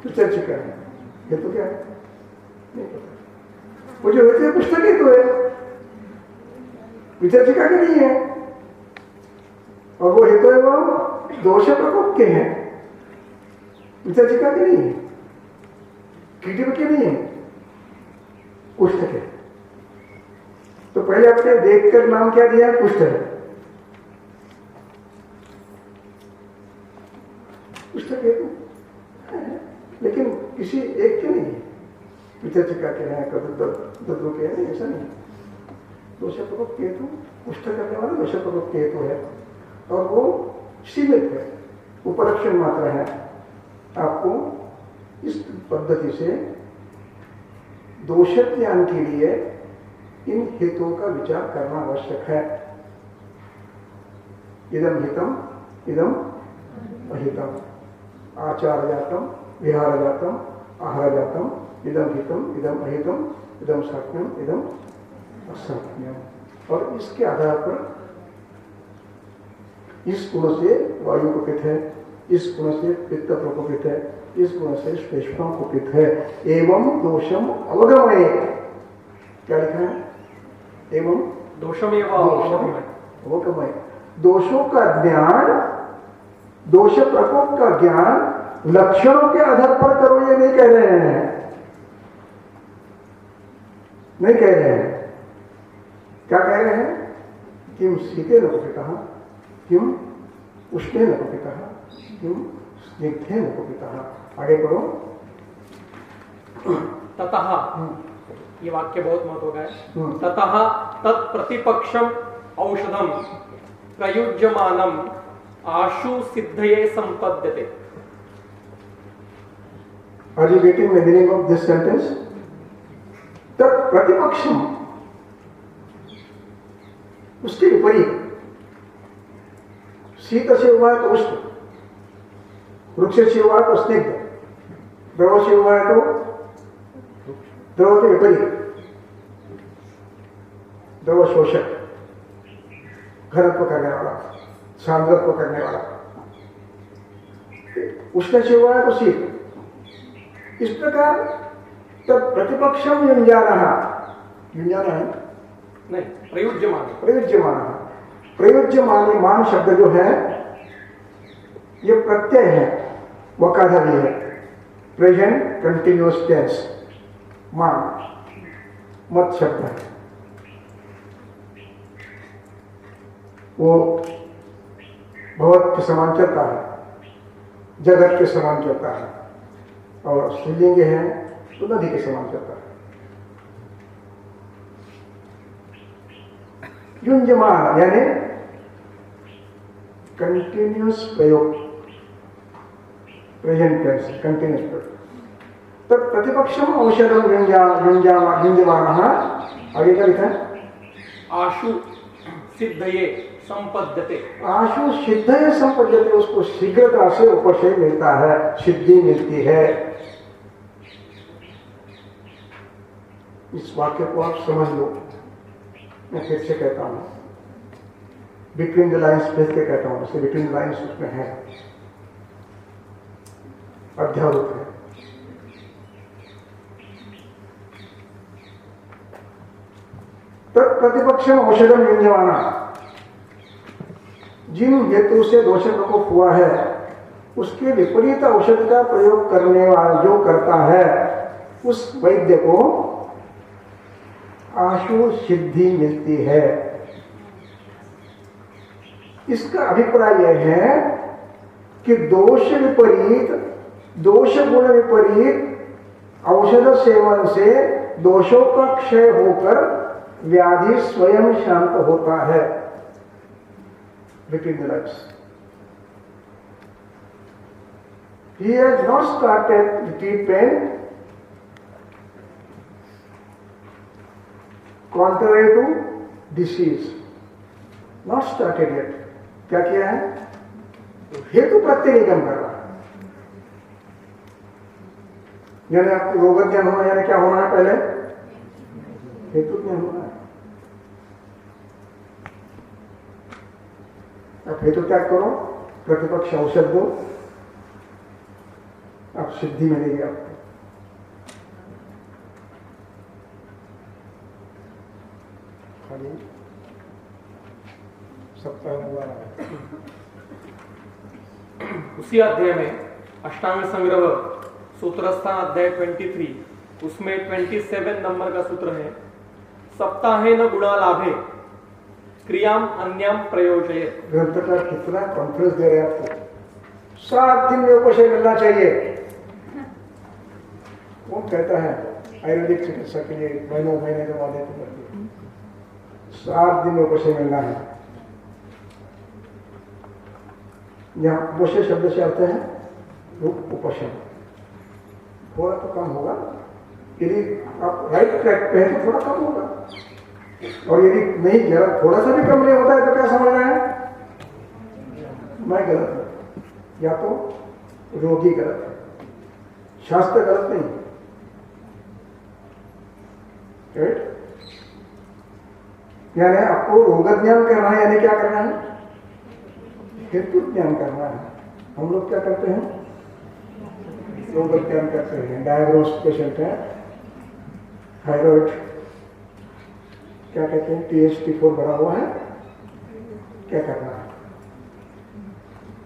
चिका है हेतु क्या है नहीं पता। मुझे वैसे पुस्तक हेतु है, विचर्चिका के नहीं है, और वो हेतु है वो दोष प्रकोप के हैं, विचर्चिका के नहीं है, कीटिव के नहीं है, कुष्ठ के। तो पहले आपने देखकर नाम क्या दिया? कुष्ठ है। कुष्ठ हेतु लेकिन किसी एक के नहीं है, विचर्चिका के हैं, दद्रु के हैं, ऐसा नहीं। दोष प्रकोप के हेतु कुष्ठ करने वाला दोष प्रकोप के हेतु है, और वो सीमित है, उपलक्षण मात्र है। आपको इस पद्धति से दोष ज्ञान के लिए इन हेतुओं का विचार करना आवश्यक है। इदम हितम इदम अहितम, आचार जातम विहार जातम आहार जातम, इदम हितम इदम अहितम इदम सत्यम इदम असत्यम। और इसके आधार पर इस गुण से वायु कुपित है, इस गुण से पित्त प्रकोपित है, इस गुण से श्लेष्मा कुपित है। एवं दोषम अवगमय, क्या लिखा है? एवं दोषमेव अवगमय, दोषों का ज्ञान, दोष प्रकोप का ज्ञान लक्षणों के आधार पर करो, ये नहीं कह रहे हैं, नहीं कह रहे हैं। क्या कह रहे हैं? किम शीतेन कुपितः, किम उष्णेन कुपितः, किम स्निग्धेन कुपितः। आगे पढ़ो। ततः, ये वाक्य बहुत महत्व का है। ततः तत्प्रतिपक्षम औषधम प्रयुज्यमानम आशु सिद्धये संपद्यते। Are you getting the meaning of this sentence? तत्प्रतिपक्षम, उसके विपरीत, शीत से हुआ है तो उष्ण, वृक्ष से हुआ है तो स्निग्ध, द्रव से हुआ है तो द्रव के विपरीत, द्रव शोषक, घनत्व करने वाला, सांद्रत्व करने वाला। उष्ण से हुआ है तो शीत। इस प्रकार तब प्रतिपक्षम युञ्जानः, युञ्जानः है नहीं, प्रयुज्यमान, प्रयुज्यमान, प्रयुज्यमान मान शब्द जो है ये प्रत्यय है, वकाधारी है, प्रेजेंट कंटिन्यूअस टेंस, मान मत शब्द है। वो भगवत के समान चलता है, जगत के समान चलता है, और स्त्रीलिंग है तो नदी के समान चलता है। युञ्जमान यानी कंटिन्यूअस प्रयोग, प्रेजेंट टेंस, कंटिन्यूअस प्रयोग। तब प्रतिपक्षम औषधम युञ्जमानः, आगे क्या लिखा है? आशु सिद्धये संपद्यते। आशु सिद्धये संपद्यते, उसको शीघ्रता से उपशय मिलता है, सिद्धि मिलती है। इस वाक्य को आप समझ लो। मैं फिर से कहता हूं, बिटवीन द लाइन्स भेज के कहता हूं, बिटवीन द लाइन्स उसमें है। अध्यारोप है। प्रतिपक्षम औषधम युंजवाना, जिन हेतु से दोष प्रकोप हुआ है उसके विपरीत औषध का प्रयोग करने वाला जो करता है उस वैद्य को आशु सिद्धि मिलती है। इसका अभिप्राय यह है कि दोष विपरीत, दोष गुण विपरीत औषध सेवन से दोषों का क्षय होकर व्याधि स्वयं शांत होता है। Repeat the lines. He has not started the treatment contrary to disease. Not started yet. क्या किया है? हेतु प्रत्यय निगम कर रहा है। यानी आपको रोग ज्ञान होना, यानी क्या होना है? पहले हेतु ज्ञान होना है। आप हेतु त्याग करो, प्रतिपक्ष औषध दो, आप सिद्धि मिलेगी आपको। खाली सप्ताह हुआ है। उसी अध्याय में अष्टांग संग्रह सूत्रस्थान अध्याय 23, उसमें 27 नंबर का सूत्र है, सप्ताहे न गुणा लाभे क्रियाम अन्यम प्रयोजयेत्। ग्रंथकार कितना कॉन्फ्रेंस दे रहे हैं आपको। 7 दिन में उपशय मिलना चाहिए। वो कहता है आयुर्वेदिक चिकित्सा के लिए महीनों महीने जो वादे तो करती है, 7 दिन में उपशय मिलना है। यहाँ उपशय शब्द से आते हैं रूप उपशम। थोड़ा तो कम होगा, यदि आप राइट ट्रैक पे हैं तो थोड़ा कम होगा, और यदि नहीं जरा थोड़ा सा भी कम नहीं होता है तो क्या समझना है? मैं गलत हूं, या तो रोगी गलत है, शास्त्र गलत नहीं। राइट? यानी आपको रोग ज्ञान करना है, यानी क्या करना है? हेतु ज्ञान करना है। हम लोग क्या करते हैं? रोग ज्ञान करते हैं। डायग्नोस पेशेंट है, थायराइड क्या कहते हैं, TH-T4 बढ़ा हुआ है, क्या करना है?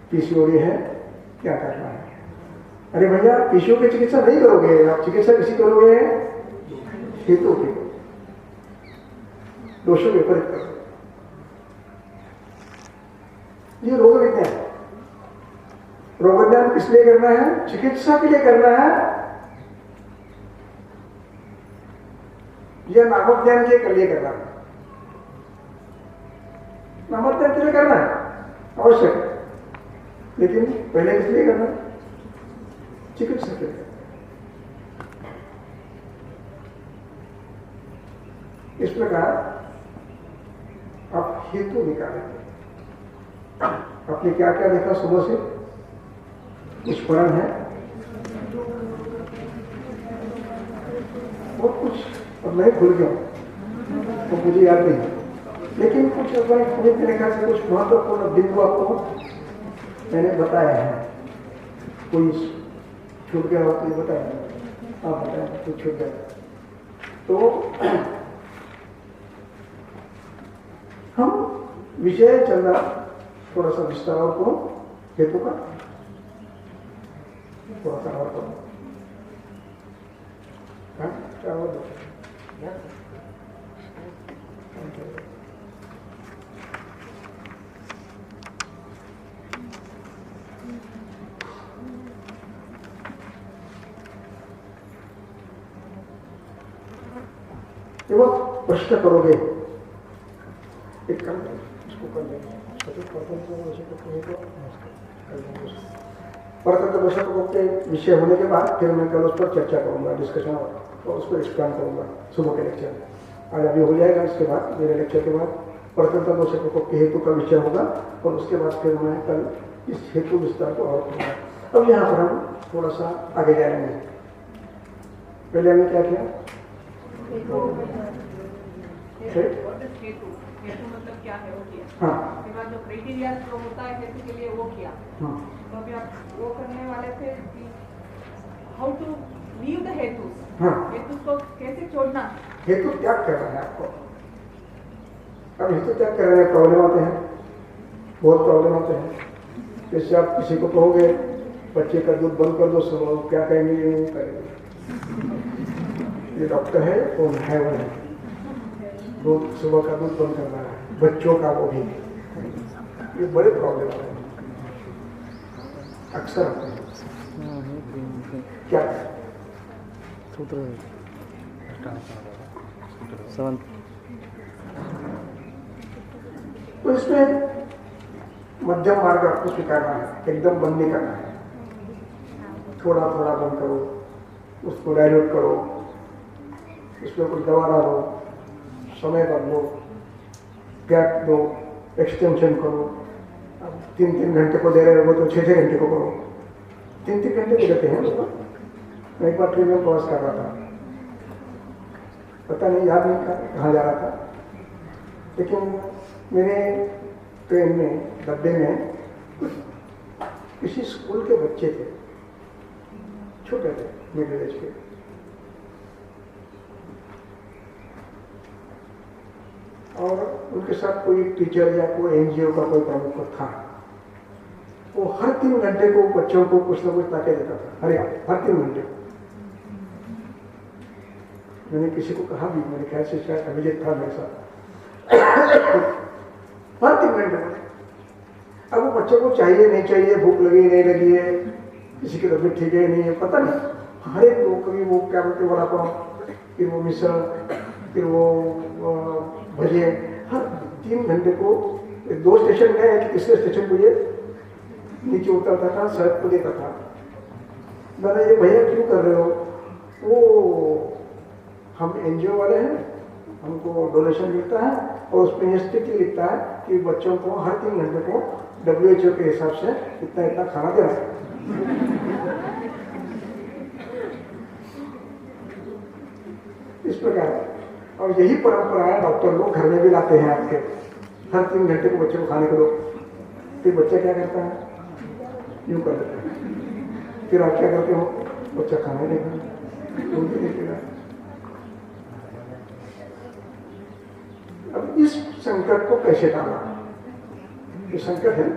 PCOD है, क्या करना है? अरे भैया, PCOD की चिकित्सा नहीं करोगे आप, चिकित्सा किसी करोगे? हेतु की, दोषों विपरीत करोगे। ये रोग विज्ञान। रोग विज्ञान किस लिए करना है? चिकित्सा के लिए करना है, यह नामक ज्ञान के लिए करना है। नामक ज्ञान के लिए करना है आवश्यक, लेकिन पहले किस लिए करना है? चिकित्सा के लिए। इस प्रकार आप हेतु निकालेंगे। आपने क्या क्या देखा सुबह से? कुछ पढ़न है, बहुत कुछ, और मैं भूल गया तो मुझे याद नहीं, लेकिन कुछ अपने लिखा से कुछ महत्वपूर्ण बिंदु आपको मैंने बताया है। कोई छूट गया हो तो ये बताया, आप बताएं तो छूट गया तो हम विषय चल रहा थोड़ा सा विस्तार और को हेतु का थोड़ा सा और करो। क्या और वो प्रश्न करोगे, एक काम इसको कर देंगे, परतंत्र भाषा के विषय होने के बाद फिर मैं कल उस पर चर्चा करूंगा, डिस्कशन और उस पर एक्सप्लेन करूंगा सुबह के लेक्चर में। आज अभी हो जाएगा, इसके बाद मेरे लेक्चर के बाद परतंत्र भाषा के हेतु का विषय होगा, और उसके बाद फिर मैं कल इस हेतु विस्तार को और करूँगा। अब यहाँ पर हम थोड़ा सा आगे जाएंगे। पहले हमने क्या किया? हेतु मतलब क्या है वो किया। हाँ, उसके बाद जो क्राइटेरिया जो होता है हेतु के लिए वो किया। हाँ, तो अभी आप वो करने वाले थे कि हाउ टू लीव द हेतुस, हाँ। हेतुस को कैसे छोड़ना? हेतु त्याग करना है आपको। अब हेतु त्याग करने में प्रॉब्लम आते हैं, बहुत प्रॉब्लम आते हैं। जैसे आप किसी को कहोगे बच्चे का दूध बंद कर दो, सुबह क्या कहेंगे, ये नहीं करेंगे। ये डॉक्टर है कौन है, वो है दूध, सुबह का दूध बंद करना है, बच्चों का वो भी। ये बड़े प्रॉब्लम आते हैं, अक्सर आते हैं। हाँ है क्या सूत्र सेवन। तो इसमें मध्यम मार्ग आपको स्वीकारना है, एकदम बंद नहीं करना है। थोड़ा थोड़ा बंद करो, उसको डाइल्यूट करो, उसमें कुछ दवा डालो, समय बदलो, गैप दो, एक्सटेंशन करो। अब 3-3 घंटे को दे रहे हो तो 6-6 घंटे को करो। 3-3 घंटे को देते हैं उसको। मैं एक बार ट्रीटमेंट पास कर रहा था, पता नहीं, याद नहीं कहाँ जा रहा था, लेकिन मेरे ट्रेन में डब्बे में किसी स्कूल के बच्चे थे, छोटे थे, मिडिल एज के। और उनके साथ कोई टीचर या कोई एनजीओ का कोई प्रमुख था। वो हर 3 घंटे को बच्चों को कुछ ना कुछ ताके देता था, हर 3 घंटे को। मैंने किसी को कहा भी, मेरे ख्याल से शायद अभिजीत था मेरे साथ, हर 3 घंटे में। अब वो बच्चों को चाहिए नहीं चाहिए, भूख लगी नहीं लगी है, किसी की तबीयत ठीक है नहीं है, पता नहीं, हर एक लोग, कभी वो क्या बोलते वड़ा पाव, फिर वो मिसल, फिर वो भजिए, हर 3 घंटे को 2 स्टेशन गए, तीसरे स्टेशन को ये नीचे उतरता था, सड़क को देता था। मैंने ये भैया क्यों कर रहे हो? वो हम एनजीओ वाले हैं, हमको डोनेशन मिलता है और उसमें ये स्ट्रिक्टली लिखता है कि बच्चों को हर 3 घंटे को WHO के हिसाब से इतना इतना खाना देना है। इस प्रकार, और यही परंपरा है, डॉक्टर लोग घर में भी लाते हैं आपके, हर 3 घंटे को बच्चे को खाने को दो। फिर बच्चा क्या करता है, यूं कर देता है। फिर आप क्या करते हो, बच्चा खाना ही नहीं खाता, दूध भी नहीं पीना। अब इस संकट को कैसे टालना, ये संकट है।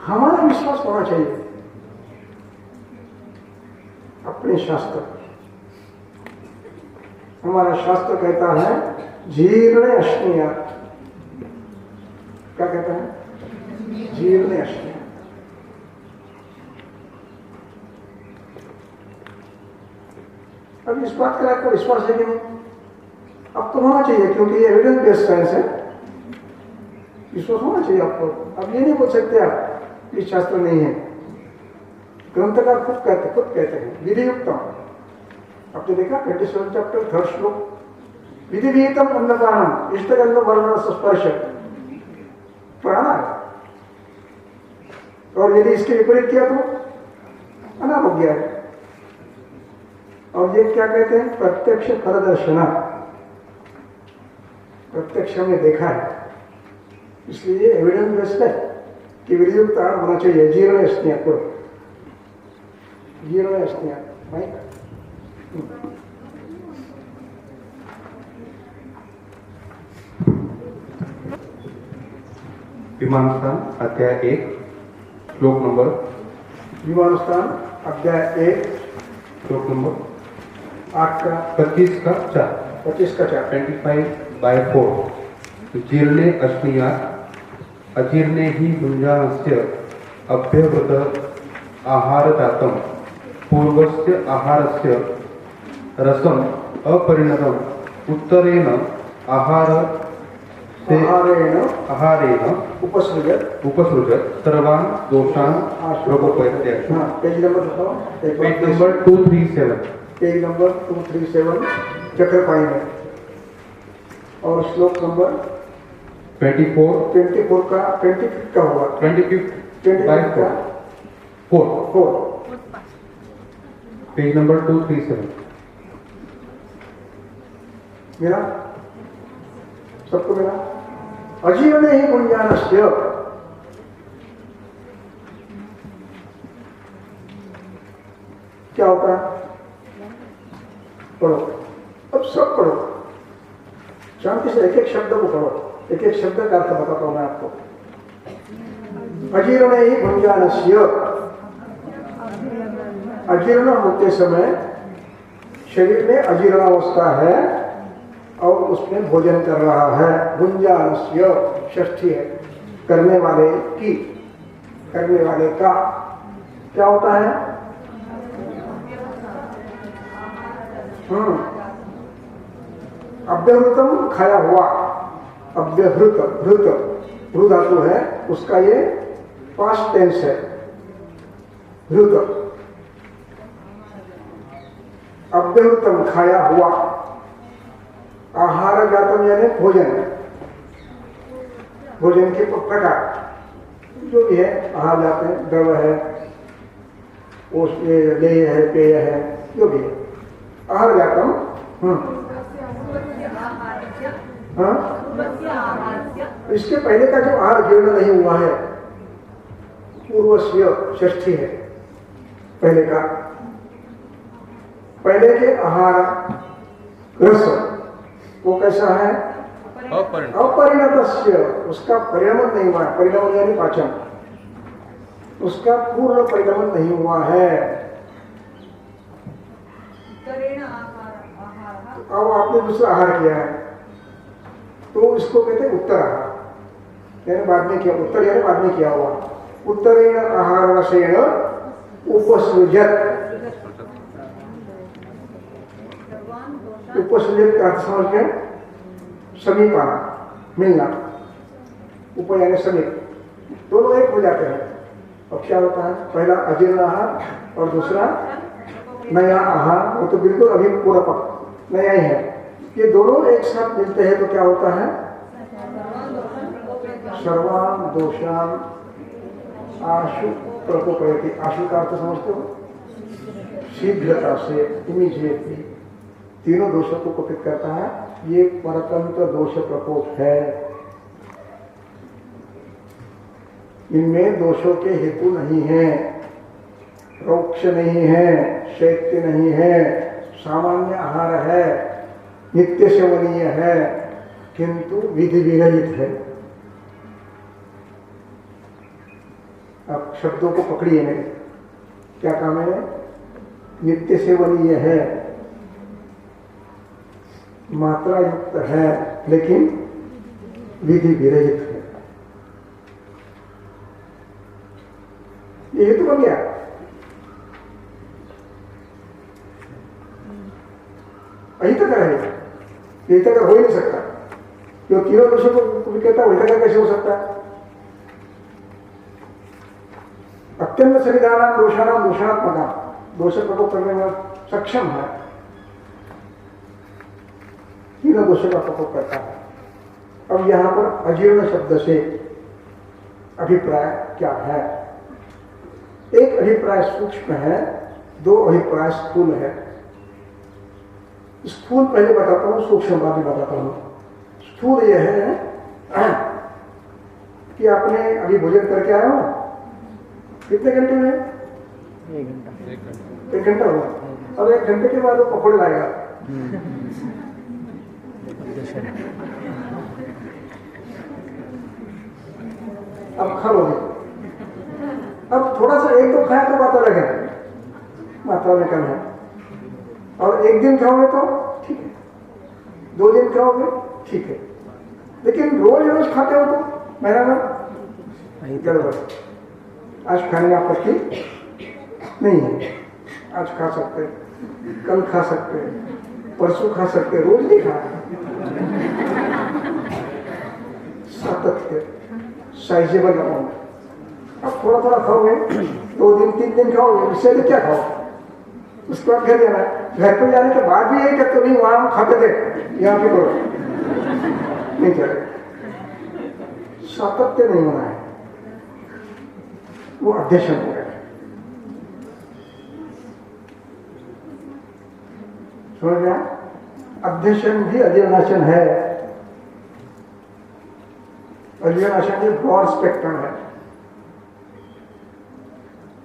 हमारा विश्वास होना चाहिए अपने शास्त्र। हमारा शास्त्र कहता है जीर्ण अश्निया, क्या कहता है, जीर्ण अश्निया। अब इस बात का आपको विश्वास है कि नहीं? अब तो होना चाहिए, क्योंकि ये एविडेंस बेस्ड साइंस है, विश्वास होना चाहिए आपको। अब ये नहीं बोल सकते आप कि शास्त्र नहीं है। ग्रंथकार खुद कहते हैं विधि युक्तम। आपने देखा 27 चैप्टर 3rd श्लोक, विधि विहितम अन्नदानम इष्टगंध वर्ण स्पर्श प्राण है, और यदि इसके विपरीत किया तो अनारोग्य है। और ये क्या कहते हैं, प्रत्यक्ष फलदर्शना, प्रत्यक्ष हमने देखा है, इसलिए एविडेंस बेस्ड है कि विधियुक्त आहार होना चाहिए। जीर्ण अश्निया को, जीर्ण अश्निया भाई। विमानस्थान अध्याय 1 श्लोक नंबर, विमानस्थान अध्याय 1 श्लोक नंबर 8 का 25 का 4, 25 का 4। 25/4। जीर्णे अश्निया अजीर्णे ही भुञ्जानस्य अभ्यवृत आहारजातं पूर्वस्य आहारस्य रसम अपरिणतम उत्तरेण आहारेण उपसृजत सर्वान् दोषान् प्रकोपयति। हाँ, पेज नंबर बताओ। Page number 237। Page number 237 Chakrapani में। और श्लोक नंबर 24 का 25 का होगा, 25/4 पेज नंबर 237। मेरा सबको मेरा अजीर्ण ही गुंजानस्य, क्या होता है? पढ़ो, अब सब पढ़ो, शांति से एक एक शब्द को पढ़ो, एक एक शब्द का अर्थ बताता हूं मैं आपको। अजीर्ण ही भुंजानस्य, अजीर्ण होते समय शरीर में अजीर्णावस्था है और उसमें भोजन कर रहा है। भुंजानस्य षष्ठी है, करने वाले की, करने वाले का क्या होता है? अव्यहृतम खाया हुआ, अव्यहृत, हृत हृ धातु है उसका ये पास्ट टेंस है, हृत। अव्यहृतम खाया हुआ, आहार जातम यानी भोजन, भोजन के प्रकार जो भी है, आहार जाते हैं, द्रव है, लेय है, पेय है, जो भी है आहार जातम। हाँ, इसके पहले का जो आहार जीर्ण नहीं हुआ है, पूर्वस्य षष्ठी है, पहले का, पहले के आहार रस वो कैसा है? अपरिणतस्य, उसका परिणमन नहीं हुआ है, परिणमन यानी पाचन, उसका पूर्ण परिणमन नहीं हुआ है। अब आपने दूसरा आहार किया है तो इसको कहते हैं उत्तर आहार, यानी बाद में किया, उत्तर यानी बाद में किया हुआ। उत्तरेण आहार रसेण उपसृजत, उपसृजत का अर्थ समझ गए? समीप आना, मिलना, उप यानी समीप, दोनों एक हो जाते हैं। अब क्या होता है? पहला अजीर्ण आहार और दूसरा नया आहार, वो तो बिल्कुल अभी पूरा नया ही है। ये दोनों एक साथ मिलते हैं तो क्या होता है? सर्वान दोषान आशु प्रकोपयति। आशु का अर्थ समझते हो? शीघ्रता से, इमीडिएटली, तीनों दोषों को कुपित करता है। ये परतंत्र दोष प्रकोप है। इनमें दोषों के हेतु नहीं है, रोक्ष नहीं है, शैत्य नहीं है, सामान्य आहार है, नित्य सेवनीय है, किंतु विधि विरहित है। अब शब्दों को पकड़िए मेरे, क्या काम है? नित्य सेवनीय है, मात्रा युक्त है, लेकिन विधि विरहित है। ये हेतु बन गया। अहित का रहेगा, ये तक हो ही नहीं सकता। जो तीनों दोषों को भी कहता है वही तक कैसे हो सकता है? अत्यंत संविधान दोषानाम दोषात्मका, दोष प्रकोप करने में सक्षम है, तीनों दोषों का प्रकोप करता है। अब यहां पर अजीर्ण शब्द से अभिप्राय क्या है? एक अभिप्राय सूक्ष्म है, दो अभिप्राय स्थूल है। स्थूल पहले बताता हूं, सूक्ष्म बाद में बताता हूं। स्थूल यह है कि आपने अभी भोजन करके आए हो, कितने घंटे में? 1 घंटा। 1 घंटा हुआ, अब 1 घंटे के बाद वो पकौड़े लाएगा। अब खा लोगे, अब थोड़ा सा एक तो खाया तो बात अलग है, मात्रा में कम है। और 1 दिन खाओगे तो ठीक है, 2 दिन खाओगे ठीक है, लेकिन रोज रोज खाते हो तो महीना भर गड़बड़। आज खाने में आपत्ति नहीं है, आज खा सकते हैं, कल खा सकते हैं, परसों खा सकते हैं, रोज नहीं खाना। सातत्य, साइजेबल अमाउंट। अब थोड़ा थोड़ा खाओगे, 2 दिन 3 दिन खाओगे, उससे क्या खाओ, उसके बाद घर जाना है। घर पे जाने के बाद भी यही कहते नहीं, वहां हम खाते थे, यहाँ पे करो नहीं चलेगा। सातत्य नहीं होना है, वो अध्यक्षण हो गया। समझ गया? अध्यक्षण भी अजीर्णाशन है। अजीर्णाशन भी ब्रॉड स्पेक्ट्रम है।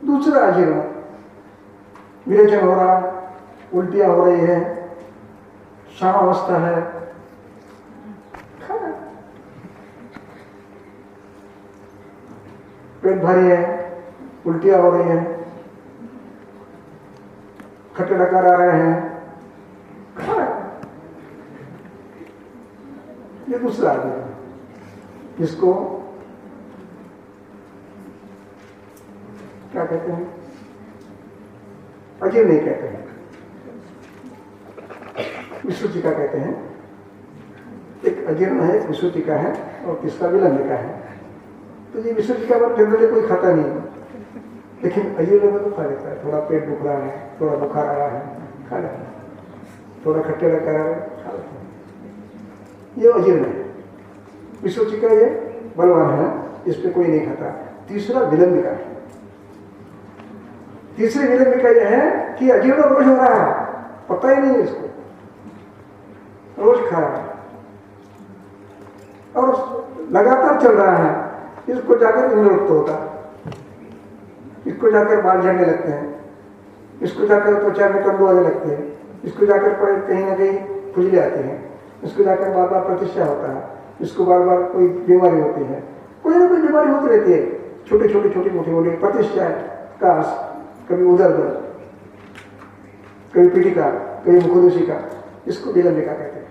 दूसरा अजीर्ण विरेचन हो रहा है, उल्टियां हो रही है, सामावस्था है, खाना। पेट भारी है, उल्टियां हो रही है, खट्टे डकार आ रहे हैं, खाना। ये दूसरा आदमी है, इसको क्या कहते हैं? अजीर्ण नहीं कहते हैं, विसुचिका कहते हैं। एक अजीर्ण है, एक विसुचिका है और तीसरा विलंबिका है। तो ये विसुचिका पर जनरली कोई खाता नहीं है, लेकिन अजीर्ण में तो खा लेता है। थोड़ा पेट दुख रहा है, थोड़ा बुखार आ रहा है, खा लेता है, थोड़ा खट्टे डकार आ रहा है, खा लेता है। ये अजीर्ण है। विसुचिका ये बलवान है, इस पे कोई नहीं खाता। तीसरा विलंबिका है। तीसरी विलंबिका यह है कि अजीर्ण रोज हो रहा है, पता ही नहीं है इसको, रोज खा रहा है और लगातार चल रहा है। इसको जाकर इंद्रवृत्त होता है, इसको जाकर बाल झड़ने लगते हैं, इसको जाकर त्वचा में तंतु आने लगते हैं, इसको जाकर कहीं ना कहीं खुजली आती है, इसको जाकर बार बार प्रतिष्ठा होता है, इसको बार बार कोई बीमारी होती है, कोई ना कोई बीमारी होती रहती है। छोटी मोटी प्रतिष्ठा, काश, कभी उदर दर्द, कभी पीठिका, कभी मुखदूषिका, इसको विलंबिका कहते हैं।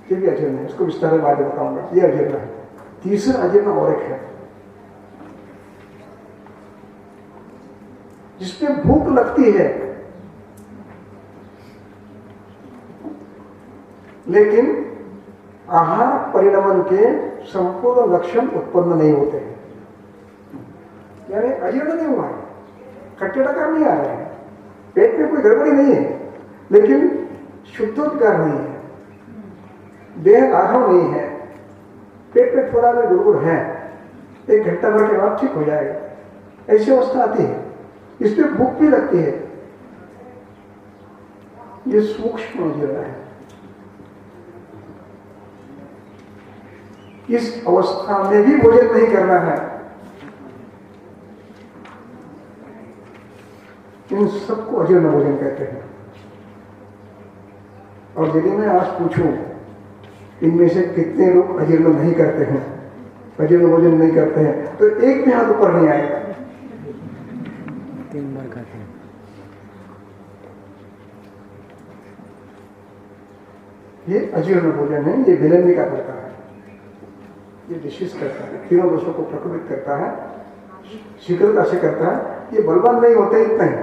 ये भी अजीर्ण है, इसको विस्तार में बाद में बताऊंगा। ये अजीर्ण है। तीसरा अजीर्ण और एक है जिसमें भूख लगती है लेकिन आहार परिणमन के संपूर्ण लक्षण उत्पन्न नहीं होते हैं। यानी अजीर्ण नहीं हुआ है, खट्टे डकार नहीं आ रहे हैं, पेट में कोई गड़बड़ी नहीं है, लेकिन शुद्धोदगार नहीं है, देह लाघव नहीं है, पेट में थोड़ा भी गुड़गुड़ है, 1 घंटा भर के बाद ठीक हो जाएगा, ऐसी अवस्था आती है। इसमें भूख भी लगती है। ये सूक्ष्म अजीर्ण है। इस अवस्था में भी भोजन नहीं करना है। इन सबको अजीर्ण भोजन कहते हैं। और यदि मैं आज पूछूं इनमें से कितने लोग अजीर्ण नहीं करते हैं, अजीर्ण भोजन नहीं करते हैं, तो एक भी हाथ ऊपर नहीं आएगा। 3 बार खाते हैं। ये अजीर्ण भोजन है, ये विलंबिका करता है, ये डिशीज करता है, तीनों दोषों को प्रकटित करता है, शीघ्रता से करता है। ये बलवान नहीं होते, इतना ही,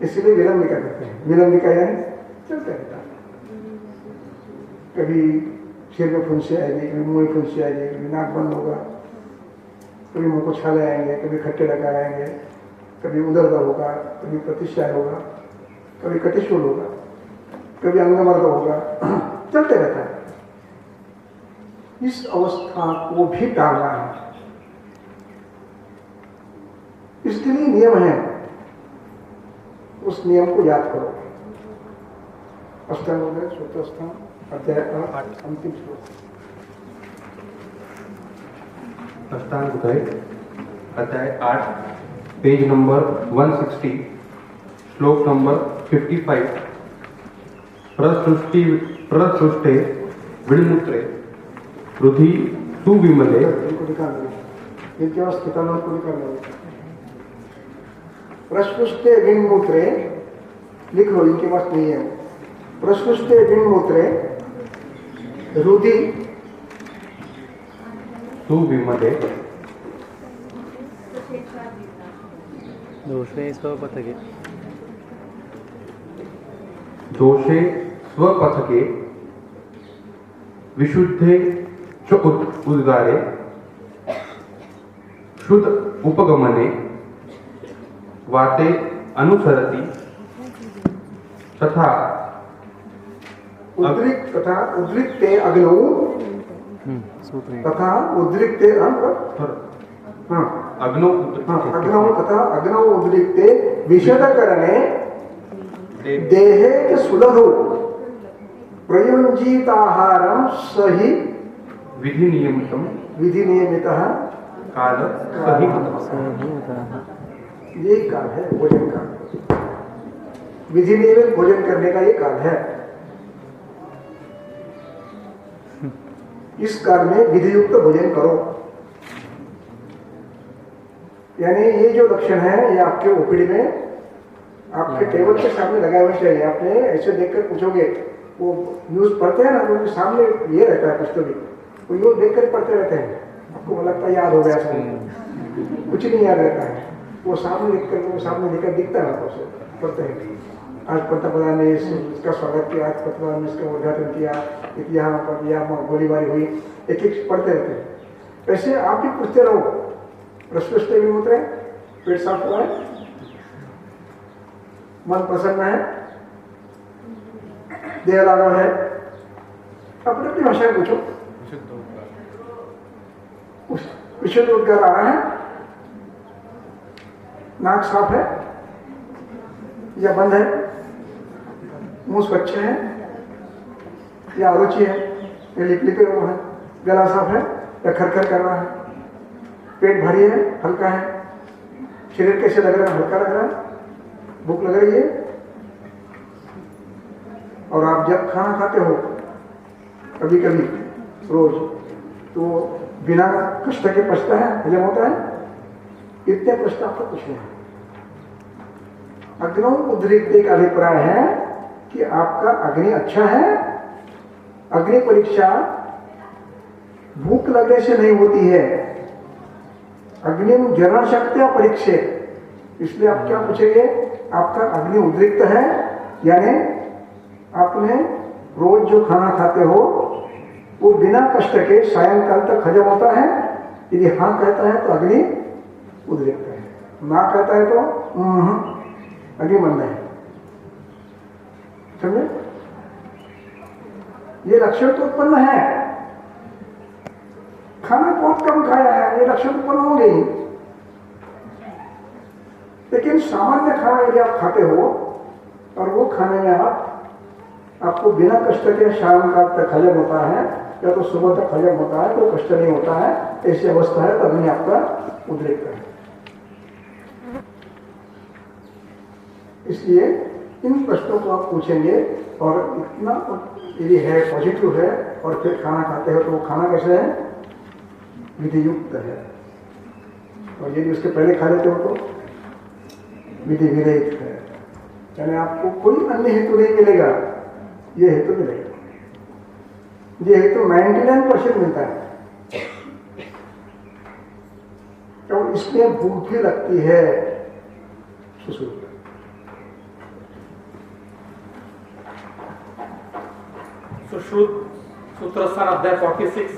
इसीलिए विलंबिका करते हैं। विलंबिका यानी चलता रहता है, कभी सिर में फुंसी आएगी, कभी मुंह में फुंसी आएगी, कभी नाक बंद होगा, कभी मुंह को छाले आएंगे, कभी खट्टे डकार आएंगे, कभी उदर दर्द होगा, कभी प्रतिष्ठा होगा, कभी कटिशूल होगा, कभी अंगमर्द होगा, चलते रहता है। इस अवस्था को भी टालना है। इसके लिए नियम है, उस नियम को याद करो। अष्टांग हो गए, सूत्रस्थान, अध्याय 8, अंतिम श्लोक। अष्टांग उदय, अध्याय 8, पेज नंबर 160, श्लोक नंबर 55। प्रसृष्टे विणमुत्रे रुधि सुविमले। इनको निकाल लो, इनके पास किताबों को निकाल लो। प्रस्पुष्टे विणमूत्रे लिख लो, इनके पास नहीं है। प्रस्पुष्टे विणमूत्रे रुधि सुविमले दोषे स्वपथके दोषे स्वपथके विशुद्धे च उद्गारे शुद्ध उपगमने वाते अनुसरति तथा उद्रिक्त तथा उद्रिक्ते अग्नौ सूत्र तथा उद्रिक्ते अग्नौ तथा अग्नौ उद्रिक्ते विशदकरणे देहे के सुलभो प्रयुञ्जीताहारं सहि विधि नियमितम विधि नियमितः काल सही यही काल है भोजन का। विधि नियमित भोजन करने का ये काल है। इस काल में विधि युक्त भोजन करो। यानी ये जो लक्षण है ये आपके ओपीडी में आपके टेबल के सामने लगाए हुए चाहिए। आपने ऐसे देखकर पूछोगे, वो न्यूज पढ़ते हैं ना, तो उनके सामने ये रहता है कुछ तो भी, वो न्यूज देखकर पढ़ते रहते हैं। आपको लगता है याद हो गया, कुछ नहीं याद रहता है। वो सामने देखकर, वो सामने देखकर दिखता है, उसे पढ़ते हैं। आज पंतप्रधान ने इसका स्वागत किया, आज पंतप्रधान ने इसका उद्घाटन किया, यहाँ पर यहाँ गोलीबारी हुई, एक एक पढ़ते रहते हैं। ऐसे आप भी पूछते रहो, प्रश्न भी होते हैं, पेट साफ हुआ है, मन प्रसन्न है, देह लागव है, अपनी अपनी भाषा में पूछो। विशुद्ध उद्गार आ रहा है, नाक साफ है या बंद है, मुंह स्वच्छ है या अरुचि है या लिपलिपे है, गला साफ है या खरखर कर रहा है, पेट भारी है, हल्का है, शरीर कैसे लग रहा है, हल्का लग रहा है, भूख लग रही है। और आप जब खाना खाते हो कभी कभी रोज, तो बिना कष्ट के पचता है, हजम होता है, इतने कष्ट आपको कुछ नहीं। अग्नौ उद्रिक्त का अभिप्राय है कि आपका अग्नि अच्छा है। अग्नि परीक्षा भूख लगने से नहीं होती है, अग्नि जरण शक्तियां परीक्षित। इसलिए आप क्या पूछेंगे, आपका अग्नि उद्रिक्त है, यानी आपने रोज जो खाना खाते हो वो बिना कष्ट के सायंकाल तक हजम होता है। यदि हाँ कहता है तो अग्नि उद्रिक्त है, ना कहता है तो अग्नि मंद है। समझे? ये लक्षण तो उत्पन्न है, खाना बहुत कम खाया है, ये लक्षण उत्पन्न होंगे ही। लेकिन सामान्य खाना यदि आप खाते हो और वो खाने में आपको बिना कष्ट के शाम काल तक हजम होता है या तो सुबह तक हजम होता है, कोई कष्ट नहीं होता है, ऐसी अवस्था है, तभी आपका उद्रेक है। इसलिए इन प्रश्नों को आप पूछेंगे और इतना यदि है पॉजिटिव है और फिर खाना खाते हो तो वो खाना कैसे है, विधि युक्त है। और यदि उसके पहले खा लेते हो तो विधि विरहित है, यानी आपको कोई अन्य हेतु नहीं मिलेगा, ये हेतु मिलेगा। ये हेतु 99% मिलता है। तो इसमें भूख भी लगती है, सुसुप्त। सुश्रुत सूत्रस्थान अध्याय 46।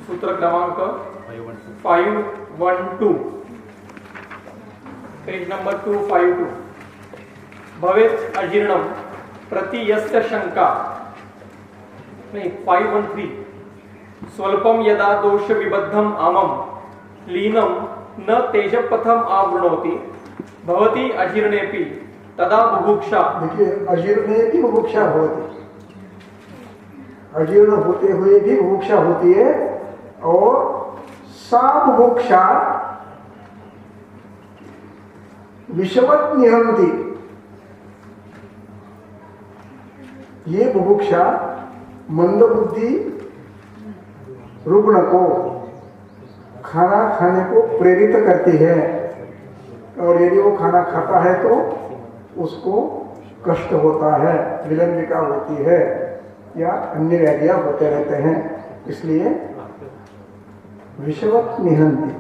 सूत्र क्रमांक 512, पेज नंबर 252। भवेत् अजीर्णम प्रति यस्य शंका, नहीं 513, स्वल्पम यदा दोष विबद्धम आमम लीनम न तेजपथम आवृणोति भवति अजीर्णेपि तदा बुभुक्षा। देखिए, अजीर्णे भी बुभुक्षा होती, अजीर्ण होते हुए भी बुभुक्षा होती है, और सा बुभुक्षा विषवत निहंती। ये बुभुक्षा मंदबुद्धि रुग्ण को खाना खाने को प्रेरित करती है, और यदि वो खाना खाता है तो उसको कष्ट होता है, विलंबिका होती है या अन्य व्याधियां होते रहते हैं। इसलिए विषवत निहंती,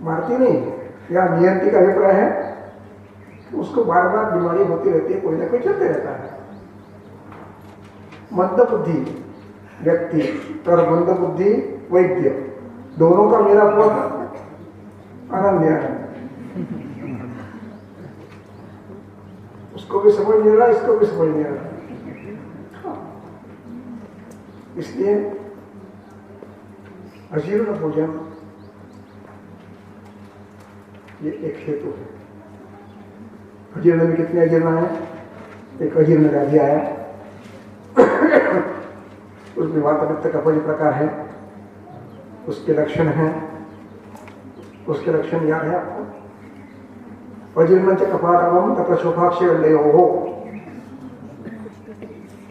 मारती नहीं, या निहंती का अभिप्राय है कि उसको बार बार बीमारी होती रहती है, कोई ना कोई चलते रहता है। मंदबुद्धि व्यक्ति और मंदबुद्धि वैद्य दोनों का मेरा हुआ अनन्य है, उसको भी समझ नहीं रहा, इसको भी समझ नहीं रहा। इसलिए अजीर्ण भोजन ये एक हेतु है। अजीर्ण में कितने अजीर्ण है? एक अजीर्ण व्याधि आया, उसमें वात पित्त कफज प्रकार है, उसके लक्षण हैं, उसके लक्षण याद है आपको? अजीर्ण च कपाटवम तथा शोभाक्षयो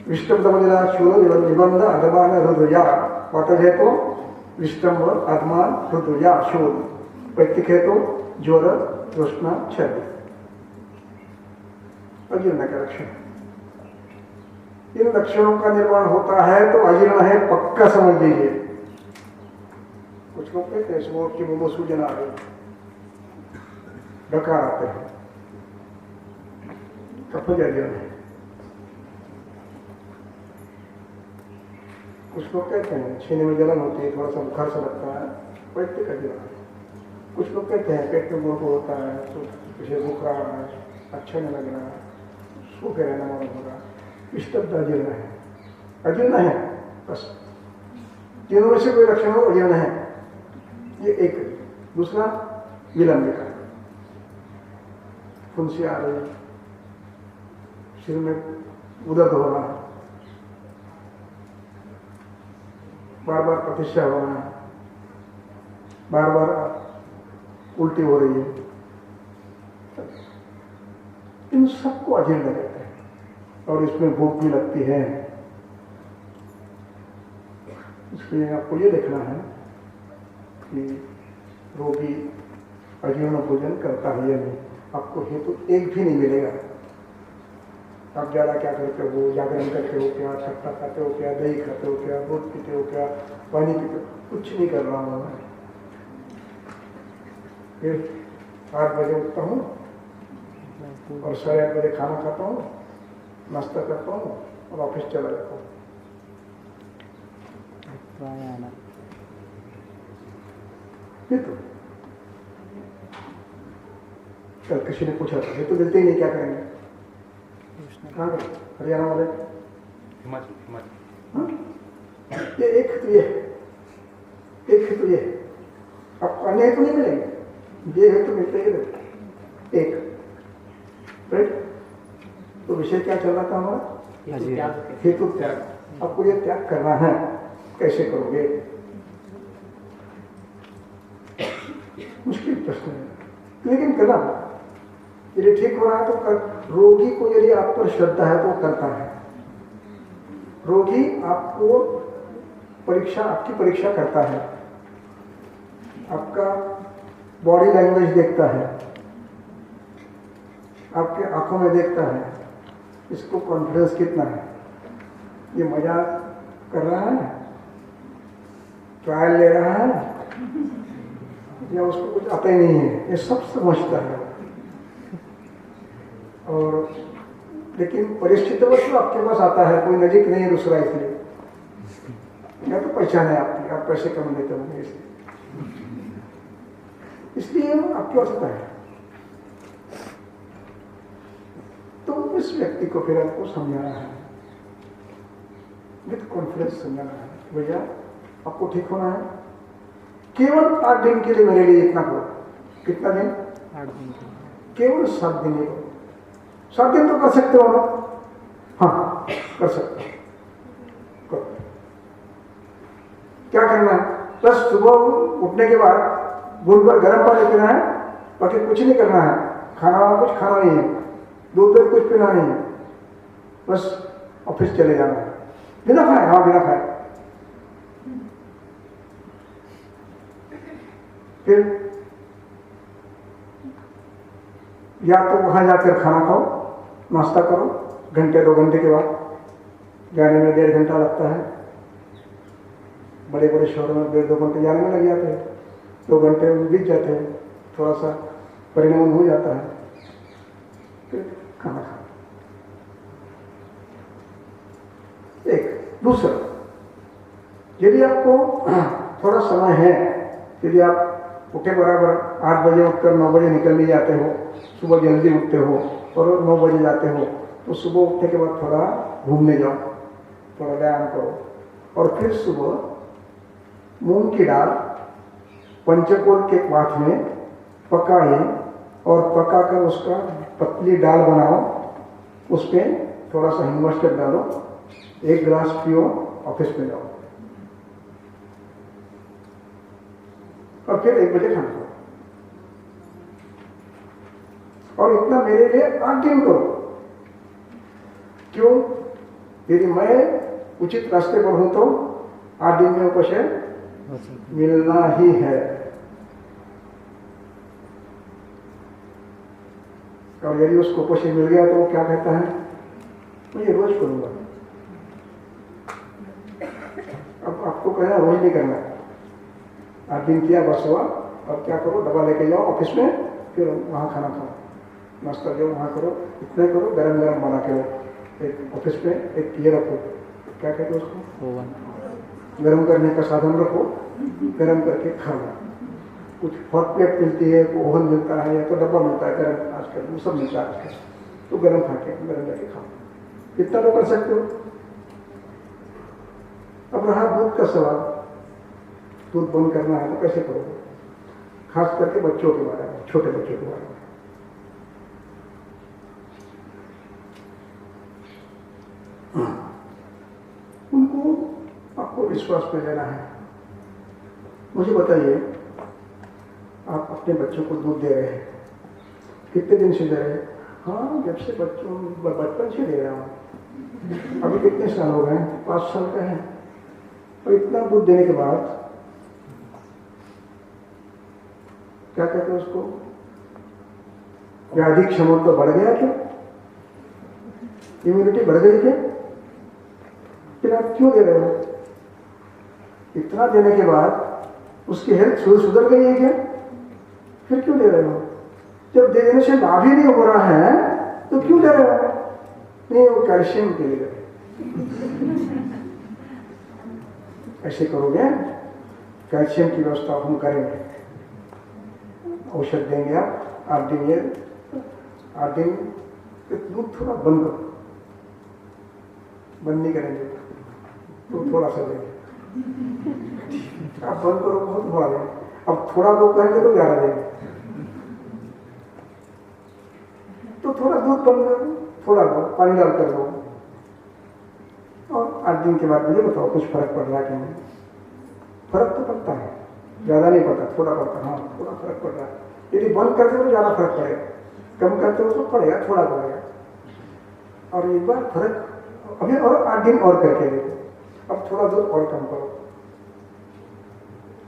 विष्टुमदमनिला शूल निबंध अधमान हृदया वातज है तो विष्टम्ब अधमान हृदया शूल, पैतिक है तो ज्वर तृष्णा छल, अजीर्ण का लक्षण। इन लक्षणों का निर्माण होता है तो अजीर्ण है पक्का समझ लीजिए। कुछ लोग कहते हैं सुबह की मुंह में सूजन आ गई, डकार आते हैं, कफज अजीर्ण है। कुछ लोग कहते हैं छीने में जलन होती है, थोड़ा सा बुखार सा लगता है, पैतिक अजीर्ण है। कुछ लोग कहते हैं पेट में मोट होता है, तो पीछे भूख रहा है, अच्छा नहीं लग रहा है, सूखे रहना मन हो रहा है, इष्टब्द अजीर्ण है। अजीर्ण है बस, तीनों में से कोई लक्षण हो अजीर्ण है, ये एक। दूसरा विलंबिका, फुंसी आ रही, सिर में उदर्द हो रहा है, बार बार प्रतिष्ठा हो रहा है, बार बार उल्टी हो रही है, इन सबको अजीर्ण कहते हैं। और इसमें भूख भी लगती है, इसलिए आपको ये देखना है कि रोगी अजीर्ण भोजन करता है या नहीं। आपको हेतु एक भी नहीं मिलेगा। आप ज़्यादा क्या करते हो, जागरण करते हो क्या, खट्टा खाते हो क्या, दही खाते हो क्या, दूध पीते हो क्या, पानी पीते हो, कुछ नहीं कर रहा हूँ मैं। फिर 8 बजे उठता हूँ और 8:30 बजे खाना खाता हूँ, नाश्ता करता हूँ और ऑफिस चला जाता हूँ। ये तो कल किसी ने पूछा था, ये तो मिलते ही नहीं, क्या करेंगे? कहाँ गए? हरियाणा वाले? हाँ? ये एक हेतु ये, एक हेतु ये, आपको अन्य हेतु नहीं मिलेंगे, ये हेतु मिलते ही रहते एक। राइट? तो विषय क्या चल रहा था हमारा? हेतु त्याग। आपको ये त्याग करना है, कैसे करोगे? मुश्किल प्रश्न है, लेकिन करना। यदि ठीक हो रहा है तो कर। रोगी को यदि आप पर श्रद्धा है तो करता है। रोगी आपको परीक्षा, आपकी परीक्षा करता है, आपका बॉडी लैंग्वेज देखता है, आपके आंखों में देखता है, इसको कॉन्फिडेंस कितना है, ये मजाक कर रहा है, ट्रायल ले रहा है, या उसको कुछ आता ही नहीं है, ये सब समझता है। और लेकिन परिस्थिति वश तो आपके पास आता है, कोई नजीक नहीं है दूसरा, इसलिए या तो पहचान है आपकी, आप पैसे कम देते होंगे इसलिए आपकी आवश्यकता है। तो इस व्यक्ति को फिर आपको समझाना है, विथ कॉन्फिडेंस समझाना है, भैया आपको ठीक होना है, केवल 8 दिन के लिए मेरे लिए इतना करो। कितना दिन? 8 दिन। केवल 7 दिन ही करो। 7 दिन तो कर सकते हो ना? हाँ, कर सकते हो। क्या करना है? बस सुबह उठने के बाद गुड़ पर गर्म पानी पीना है, बाकी कुछ नहीं करना है, खाना कुछ खाना नहीं है, दूध पर कुछ पीना नहीं है, बस ऑफिस चले जाना है बिना खाए। हाँ, बिना खाए। फिर या तो वहां जाकर खाना खाओ, नाश्ता करो, 1-2 घंटे के बाद जाने में 1.5 घंटा लगता है। बड़े बड़े शहरों में 1.5-2 घंटे जाने में लग जाते हैं, 2 घंटे बीत जाते हैं, थोड़ा सा परिणाम हो जाता है, फिर खाना खाओ। एक। दूसरा, यदि आपको थोड़ा समय है, यदि आप उठे बराबर 8 बजे उठकर 9 बजे निकलने जाते हो, सुबह जल्दी उठते हो और 9 बजे जाते हो, तो सुबह उठने के बाद थोड़ा घूमने जाओ, थोड़ा व्यायाम करो और फिर सुबह मूंग की दाल पंचकोल के पाठ में पकाए और पका कर उसका पतली दाल बनाओ, उस पर थोड़ा सा हिंग मस्टर्ड डालो, 1 गिलास पियो, ऑफिस में जाओ और फिर 1 बजे खाना खाओ। और इतना मेरे लिए 8 दिन करो। क्यों? यदि मैं उचित रास्ते पर हूं तो 8 दिन में उपशय मिलना ही है। और यदि उसको उपशय मिल गया तो वो क्या कहता है, मैं ये रोज करूंगा। अब आपको कहना रोज नहीं करना, 8 दिन किया बस हुआ। अब क्या करो, दवा लेके जाओ ऑफिस में, फिर वहां खाना खाओ, नाश्ता जो वहां करो, इतना करो, गरम गरम बना के एक ऑफिस में एक ये रखो, क्या कहते हैं उसको, ओवन। गरम करने का साधन रखो, गरम करके खाओ। कुछ हॉट प्लेट मिलती है, ओवन मिलता है, या तो डब्बा मिलता है गरम, आजकल वो सब मिलता है, तो गरम खा के गरम करके खाओ। इतना तो कर सकते हो। अब रहा दूध का सवाल, दूध बंद करना है तो कैसे करोगे? खास करके बच्चों के बारे में, छोटे बच्चों के बारे में। उनको आपको विश्वास में लेना है। मुझे बताइए, आप अपने बच्चों को दूध दे रहे हैं, कितने दिन से दे रहे हैं? हाँ, जब से बचपन से दे रहा हूँ। अभी कितने साल हो गए? 5 साल का है। और इतना दूध देने के बाद क्या कहते हैं उसको, व्याधि क्षमता बढ़ गया क्या? इम्यूनिटी बढ़ गई क्या? फिर आप क्यों दे रहे हो? इतना देने के बाद उसकी हेल्थ सुधर गई है क्या? फिर क्यों दे रहे हो? जब देने से लाभ ही नहीं हो रहा है तो क्यों दे रहे हो? नहीं, वो कैल्शियम के लिए। ऐसे करोगे, कैल्शियम की व्यवस्था हम करेंगे, औषध देंगे आप 8 दिन दूध थोड़ा बंद करो, बंद नहीं करेंगे तो थोड़ा सा देंगे, आप बंद करो बहुत थोड़ा देंगे। अब थोड़ा दो कहेंगे तो 11 देंगे, तो थोड़ा दूध बंद करो, थोड़ा दो, पानी डाल कर दो, और 8 दिन के बाद मुझे बताओ कुछ फर्क पड़ रहा है कि नहीं? फर्क तो पड़ता है, ज्यादा नहीं पड़ता, थोड़ा पड़ता, हाँ थोड़ा फर्क पड़ रहा है। यदि बंद करते हो तो ज्यादा फर्क पड़ेगा, कम करते हो तो पड़ेगा, थोड़ा पड़ेगा। और एक बार फर्क अभी और 8 दिन और करके देखो, अब थोड़ा दूध और कम करो।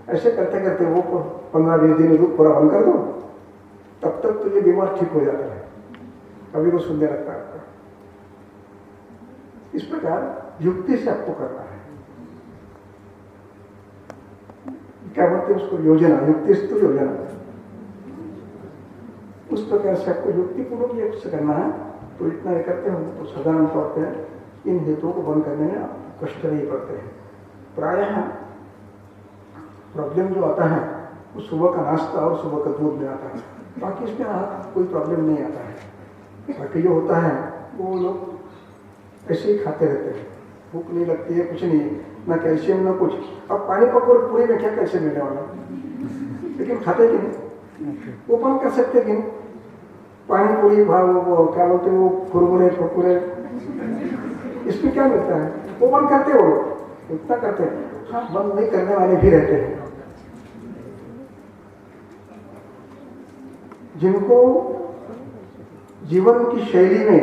ऐसे करते करते वो 15-20 दिन दूध पूरा बंद कर दो, तब तक तो ये बीमार ठीक हो जाता है, कभी वो सुनने लगता है आपका। इस प्रकार युक्ति से आपको करना है। क्या बोलते हैं उसको, योजना, युक्ति तो योजना। उस प्रकार से आपको युक्तिपूर्वक ये से करना है। तो इतना ये करते हो तो साधारण तौर पर इन हेतुओं को बंद करने में आपको कष्ट नहीं पड़ते हैं। प्रायः प्रॉब्लम जो आता है वो सुबह का नाश्ता और सुबह का दूध में आता है, बाकी इसमें कोई प्रॉब्लम नहीं आता है। बाकी जो होता है वो लोग ऐसे ही खाते रहते हैं, भूख नहीं लगती है, कुछ नहीं, ना कैल्शियम ना कुछ। अब पानी पकौड़े पूरी में क्या कैल्शियम मिलने वाला, लेकिन खाते कि नहीं, वो बंद कर सकते कि नहीं। पानी पूरी वो क्या बोलते हैं, वो कुरकुरे इसमें क्या मिलता है, वो बंद करते हो, इतना करते हैं। हाँ, बंद नहीं करने वाले भी रहते हैं, जिनको जीवन की शैली में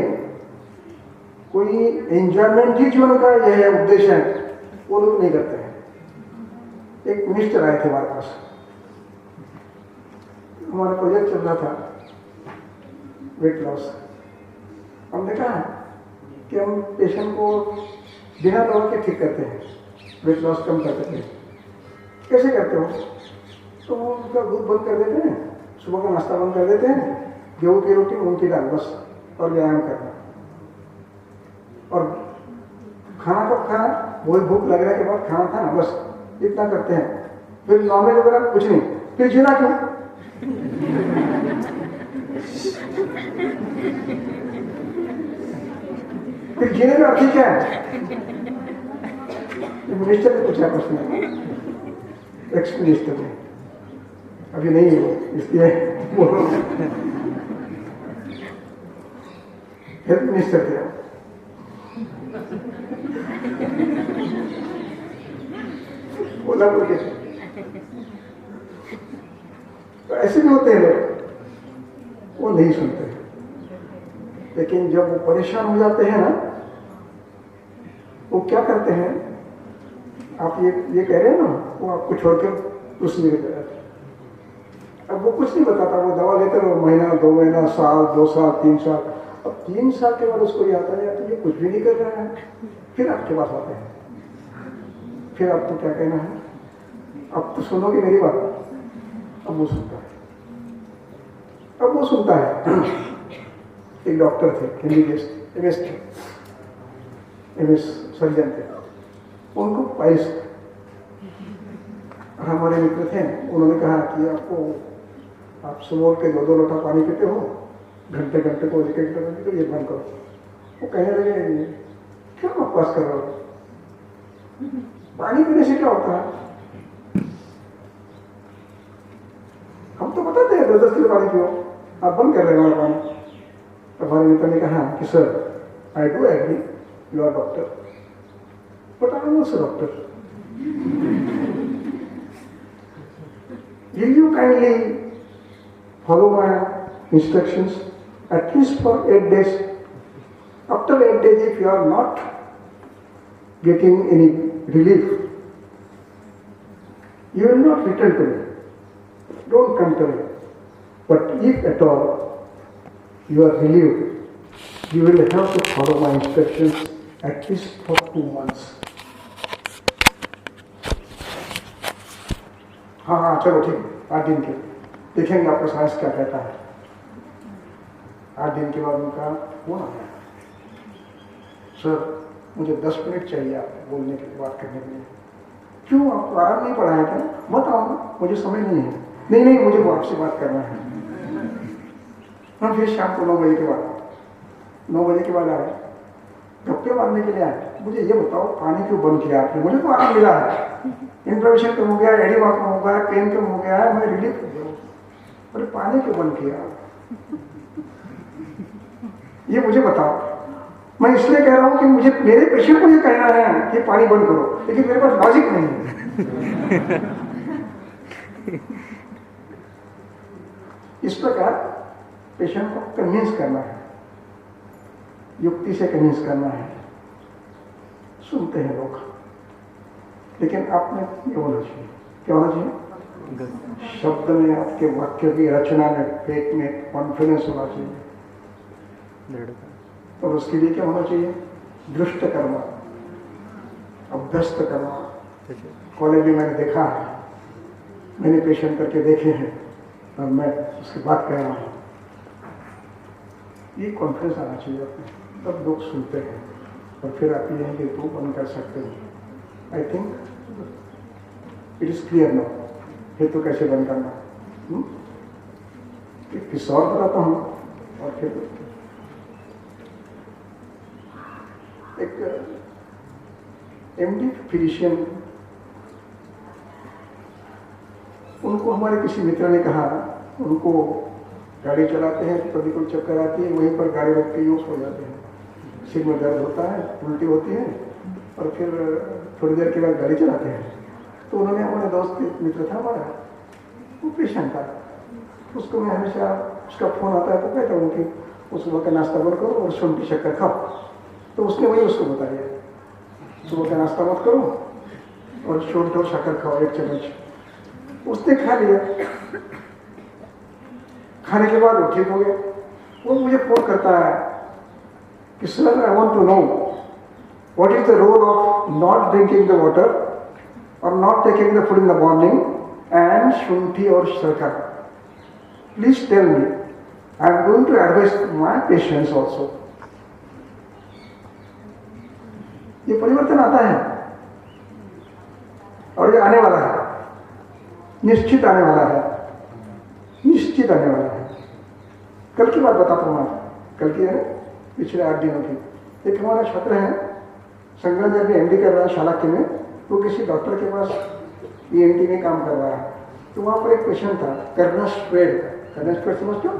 कोई एंजॉयमेंट ही जीवन का यह है उद्देश्य है, वो लोग नहीं करते हैं। एक मिनिस्टर आए थे हमारे पास, हमारा प्रोजेक्ट चल रहा था वेट लॉस। हमने कहा कि हम पेशेंट को बिना दवा के ठीक करते हैं, वेट लॉस कम कर देते हैं। कैसे करते हो? तो उनका दूध बंद कर देते हैं, सुबह का नाश्ता बंद कर देते हैं, गेहूं की रोटी, मूंग की दाल बस, और व्यायाम करना। और खाना कब खाना, वही भूख लगने के बाद खाना खाना, बस इतना करते हैं। फिर नॉनवेज वगैरह कुछ नहीं। फिर जीना क्यों? फिर जीने में अर्थ क्या है? मिनिस्टर ने पूछा प्रश्न, एक्स मिनिस्टर ने, अभी नहीं है वो, इसलिए हेल्थ मिनिस्टर थे। कोल्हापुर के। तो ऐसे भी होते हैं लोग, वो नहीं सुनते। लेकिन जब वो परेशान हो जाते हैं ना, वो क्या करते हैं, आप ये कह रहे हैं ना, वो आपको छोड़कर दूसरी जगह जाते हैं। अब वो कुछ नहीं बताता, वो दवा लेते हैं, महीना 2 महीना, साल 2 साल 3 साल। अब 3 साल के बाद उसको ये आता है तो ये कुछ भी नहीं कर रहा है, फिर आपके पास आते हैं। फिर आपको क्या कहना है, अब तो सुनोगे मेरी बात। अब वो सुनता है, अब वो सुनता है। एक डॉक्टर थे, एमएस सर्जन थे, उनको पाइल्स। हमारे मित्र थे, उन्होंने कहा कि आप सुबह के 2-2 लोटा पानी पीते हो, घंटे घंटे को 1-1 लीटर पानी पीते, ये बंद करो। वो कहने लगे, क्या बकवास कर रहे हो, पानी पीने से क्या होता है? हम तो बताते हैं 10-10 लीटर पानी पियो, आप बंद कर रहे हो हमारा पानी। तो हमारे मित्र ने कहा कि sir, I do agree, you are doctor, but I am also doctor. Will you kindly follow my instructions at least for 8 days? After 8 days, if you are not getting any relief, you will not return to me. Don't come to me. But if at all you are relieved, you will have to follow my instructions at least for 2 months. हाँ, चलो ठीक है, 8 दिन के देखेंगे आपका साइंस क्या कहता है। 8 दिन के बाद उनका फोन आया, सर मुझे 10 मिनट चाहिए आपको बोलने के लिए, बात करने के लिए। क्यों, आपको आराम नहीं पड़ा है क्या? मत आओ ना, मुझे समय नहीं है। नहीं, मुझे आपसे बात करना है। हम फिर शाम को 9 बजे के बाद 9 बजे के बाद आए, गप्पे मारने के लिए आए। मुझे ये बताओ, पानी क्यों बंद किया आपने? मुझे तो आराम मिला है, इंट्रोविशन कम हो गया, एडिमा कम हो गया, पेन कम हो गया है, मैं रिलीफ हो गया। अरे पानी क्यों बंद किया, ये मुझे बताओ। मैं इसलिए कह रहा हूं कि मुझे, मेरे पेशेंट को ये कहना है कि पानी बंद करो, लेकिन मेरे पास लॉजिक नहीं है। इस प्रकार पेशेंट को कन्विंस करना है, युक्ति से कन्विंस करना है। सुनते हैं लोग, लेकिन आपने ये होना चाहिए, क्या होना चाहिए? शब्द में, आपके वाक्य की रचना में, फेक में कॉन्फिडेंस होना चाहिए। और उसके लिए क्या होना चाहिए? दृष्ट करना, अभ्यस्त करना। कॉलेज में मैंने देखा है, मैंने पेशेंट करके देखे हैं और मैं उसकी बात कह रहा हूँ। ये कॉन्फिडेंस आना चाहिए आपको, तब लोग सुनते हैं और फिर आप ये कि तो बंद कर सकते हो। I think it is clear no. फिर तो कैसे बंद करना, एक किस्सा और बताता हूँ और फिर एक एमडी फिजिशियन, उनको हमारे किसी मित्र ने कहा, उनको गाड़ी चलाते हैं, कभी कोई चक्कर आती है, वहीं पर गाड़ी रख के यूज हो जाते हैं, सिर में दर्द होता है, उल्टी होती है, और फिर थोड़ी देर के बाद गाड़ी चलाते हैं। तो उन्होंने, हमारे दोस्त मित्र था हमारा, वो पेशेंट था, उसको मैं हमेशा, उसका फोन आता है तो कहता हूँ कि वो सुबह का नाश्ता बंद करो और शुंठी शक्कर खाओ। तो उसने वही उसको बताया, सुबह का नाश्ता मत करो और शुंठी और शक्कर खाओ 1 चम्मच। उसने खा लिया, खाने के बाद वो ठीक हो गया। वो मुझे फोन करता है कि sir, I want to know what is the role of not drinking the water और not taking the food in the morning and शुंठी और शक्कर। Please tell me, I am going to advice my patients also. ये परिवर्तन आता है और ये आने वाला है, निश्चित आने वाला है, निश्चित आने वाला है। कल की बात बताता हूँ आप, कल की है, पिछले 8 दिनों की। एक हमारा छात्र है, संगराजर में एमडी कर रहा है शालाक्य में, वो किसी डॉक्टर के पास ईएनटी में काम कर रहा है। तो वहाँ पर एक पेशेंट था, कर्नस्ट्रेड समझते हो?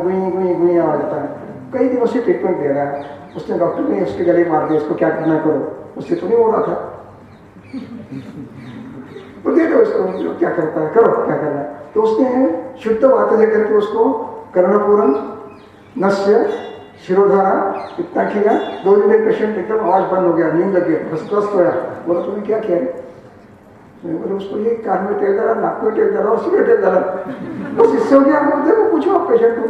गुई गुई गुई आवाज आता है, कई दिनों से ट्रीटमेंट दे रहा है, उसने डॉक्टर ने उसके गले मार दिया, इसको क्या करना करो, उससे तो नहीं हो रहा था। तो दे दो इसको, क्या करता है करो, क्या करना है। तो उसने शुद्ध बातें लेकर के उसको कर्णपूरम, नस्य, शिरोधारा इतना किया। 2 दिन में पेशेंट एकदम आवाज बंद हो गया, नींद लग गई, स्वस्थ होया। बोला तुमने क्या किया? बोले उसको ये कान में तेल डाला, नाक में तेल डाला और सिर में तेल डाला, बस इससे हो गया। बोलते वो पूछो आप पेशेंट को।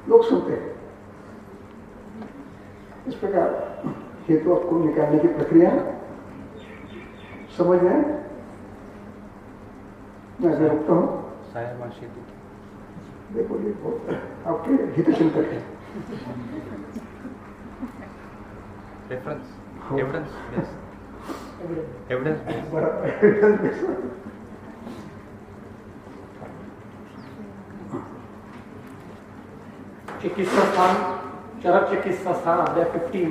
लोग सुनते हैं। इस प्रकार हेतु आपको निकालने की प्रक्रिया समझ में मैं रुकता हूँ। देखो ये बहुत आपके हित चिंतक है। चिकित्सा स्थान, चरक चिकित्सा स्थान, अध्याय 15।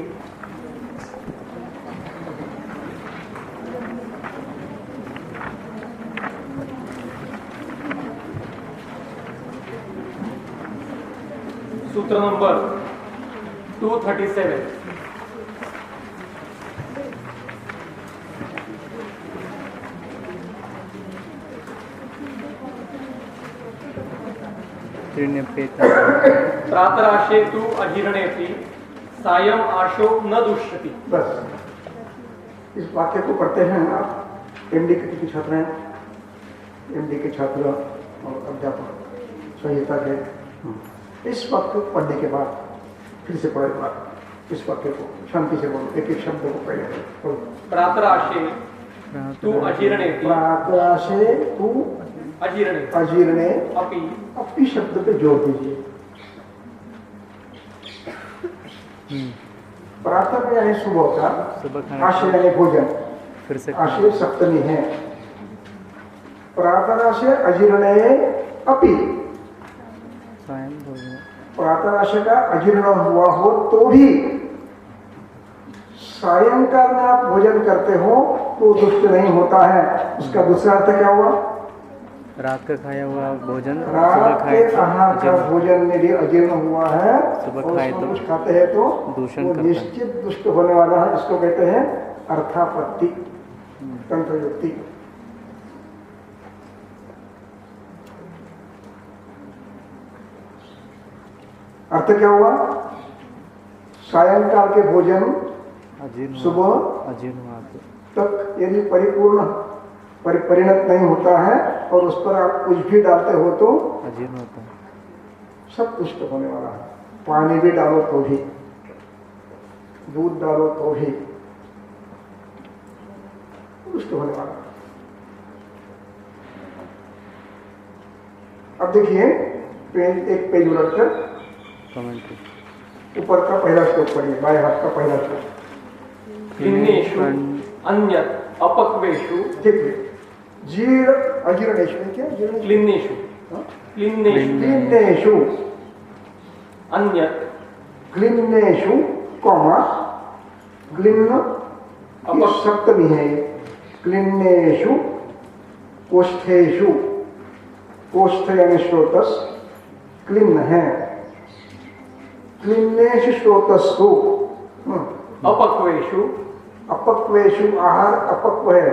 सूत्र नंबर 237। प्रातराशे तु अजीर्णेति सायं आशो न दुष्यति। बस इस वाक्य को पढ़ते हैं आप। एमडी के कितने छात्र हैं? एमडी के छात्र और अध्यापक संहिता के। इस वाक्य को पढ़ने के बाद फिर से पढ़े बात इस वाक्य को शांति से बोलो, एक एक शब्द को पहले बोलो। प्रातराशे तु अजीर्णेति, प्रातराशे तु अजीर्णे, अजीर्णे अपि, अपि शब्द पे जोड़ दीजिए। प्रातः में यानी सुबह का, आशय यानी भोजन, फिर से आशय सप्तमी है। प्रातराशय अजीर्णे अपि, प्रातराशय का अजीर्ण हुआ हो तो भी सायंकाल में आप भोजन करते हो तो दुष्ट नहीं होता है। उसका दूसरा अर्थ क्या हुआ? रात का खाया हुआ भोजन रात के आहार का भोजन में भी अजीर्ण हुआ है, सुबह खाए तो कुछ खाते हैं तो दूषण वो करता है। निश्चित दुष्ट होने वाला है। इसको कहते हैं अर्थापत्ति, तंत्रयुक्ति। अर्थ क्या हुआ? सायंकाल के भोजन सुबह अजीर्ण हुआ तक यदि परिपूर्ण परिणत नहीं होता है और उस पर आप कुछ भी डालते हो तो अजीर्ण होता है, सब दुष्ट होने वाला है। पानी भी डालो तो भी, दूध डालो तो भी दुष्ट होने वाला है। अब देखिए पेज, एक पेज उलट कर कमेंट्री ऊपर का पहला श्लोक पढ़िए, बाएं हाथ का पहला श्लोक। क्लिन्नेषु अन्यत् अपक्वेषु, देखिए जीर्ण अजीर्णेषु है क्या? जीर्ण क्लिन्नेषु, क्लिन्नेषु, क्लिन्नेषु, अन्यत्, क्लिन्नेषु कॉमा ग्लिन्न की सप्तमी है। क्लिन्नेषु कोष्ठेषु, कोष्ठ यानी स्रोतस, क्लिन्न है। क्लिन्नेषु स्रोतस्सु, अपक्वेषु, अपक्वेषु आहार अपक्व है।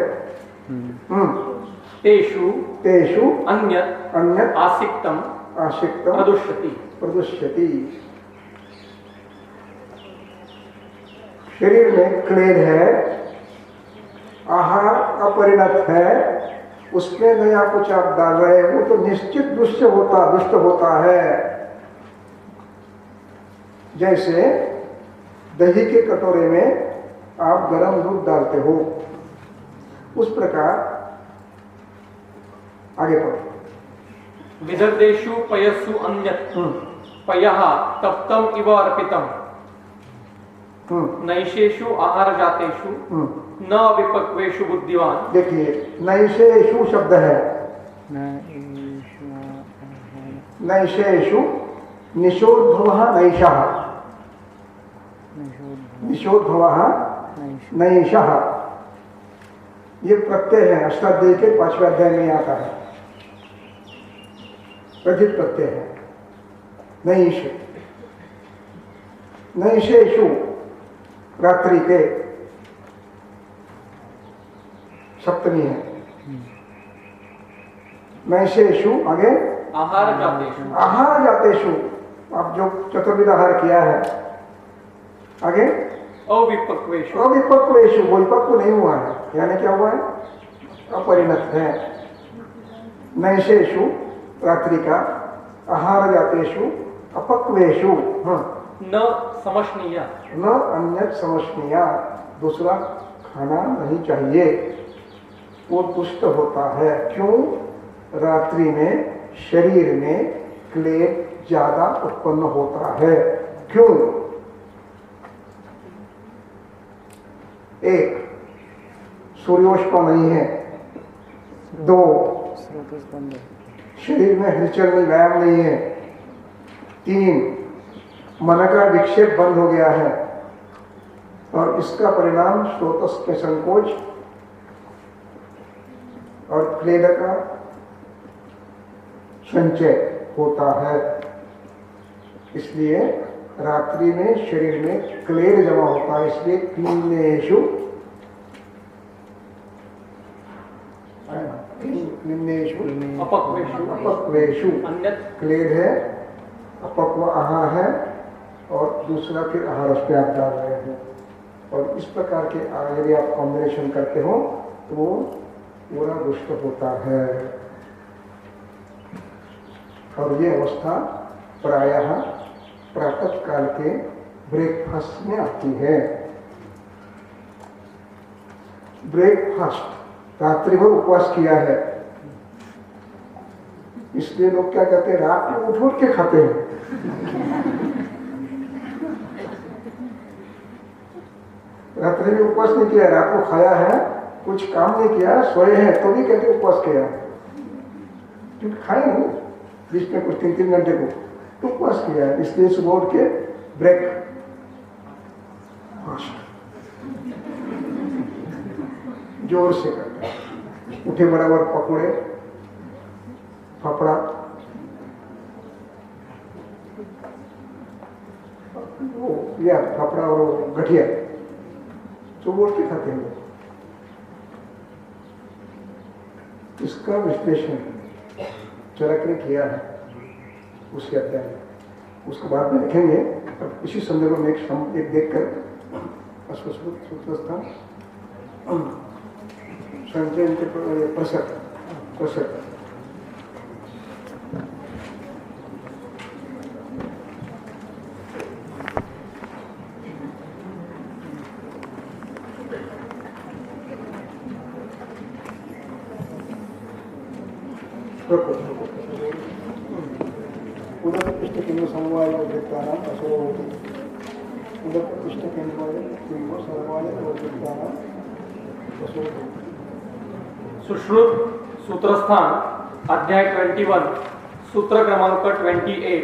तेषु, तेषु अन्यत्, अन्यत् आसिक्तम्, आशिक्तम् प्रदुष्यति। प्रदुष्यति। शरीर में क्लेद है, आहार अपरिणत है, उसमें नया कुछ आप डाल रहे हो तो निश्चित दुष्ट होता है। जैसे दही के कटोरे में आप गर्म दूध डालते हो, उस प्रकार आगे बढ़ो। विदर्देषु पयस्सु अन्यत्, पयः तप्तम् इव अर्पितम्, नैषेषु आहार जातेषु न विपक्वेषु बुद्धिवान। देखिए नैषेषु शब्द है, नैषेषु निषोद्भवः नैषः, निषोद्भवः नैषः, ये प्रत्यय है। अष्टाध्यायी के 5वें अध्याय में आता है। प्रथित प्रत्यय है। नैष, नैषेषु रात्रि के सप्तमी है। नैषेषु आगे आहार जातेषु, आहार जातेषु, आप जो चतुर्विध आहार किया है, आगे अविपक्वेषु, अविपक्वेषु, वो विपक्व नहीं हुआ है, यानी क्या हुआ है, अपरिणत है। नैषेषु रात्रि का, आहार जातेषु अपक्वेषु, हाँ, न समश्नीय, न अन्यत समश्नीया, दूसरा खाना नहीं चाहिए, वो दुष्ट होता है। क्यों? रात्रि में शरीर में क्लेश ज्यादा उत्पन्न होता है। क्यों? एक, सूर्योष्ण नहीं है। दो, स्रोत बंद है। शरीर में हलचल नहीं, व्यायाम नहीं है। तीन, मन का विक्षेप बंद हो गया है और इसका परिणाम स्रोत में संकोच और क्लेद का संचय होता है। इसलिए रात्रि में शरीर में क्लेद जमा होता है, इसलिए क्लिन्नेषु, क्लिन्नेषु अपक्वेषु, अपक्वेषु, अन्यत क्लेद है, अपक्व आहार है और दूसरा फिर आहार उस पर आप डाल रहे हैं। और इस प्रकार के यदि आप कॉम्बिनेशन करते हो तो वो पूरा दुष्ट होता है। और ये अवस्था प्रायः प्रातः काल के ब्रेकफास्ट में आती है। ब्रेकफास्ट, रात्रि भर उपवास किया है, इसलिए लोग क्या कहते हैं, रात में उठ उठ के खाते हैं। रात्रि में उपवास नहीं किया, रात को खाया है, कुछ काम नहीं किया, सोए हैं, तो भी कहते उपवास किया, क्योंकि खाए नहीं बीच में कुछ 3-3 घंटे को, तो उपवास किया है। इसलिए सुबह उठ के ब्रेक फास्ट जोर से करते हैं। उठे बराबर पकौड़े, फाफड़ा, वो या फाफड़ा और गठिया तो बोल के खाते हैं। इसका विश्लेषण चरक ने किया है उसके अध्याय में, उसको बाद में लिखेंगे। अब इसी संदर्भ में एक देखकर सूत्रस्थान संचयन के प्रसर उदकपिष्टकेन्द्र समवाय उद्युक्तानाम् असो भवति। उदकपिष्टकेन्द्र समवाय उद्युक्तानाम् असो भवति। सुश्रुत सूत्रस्थान अध्याय 21 सूत्र क्रमांक 28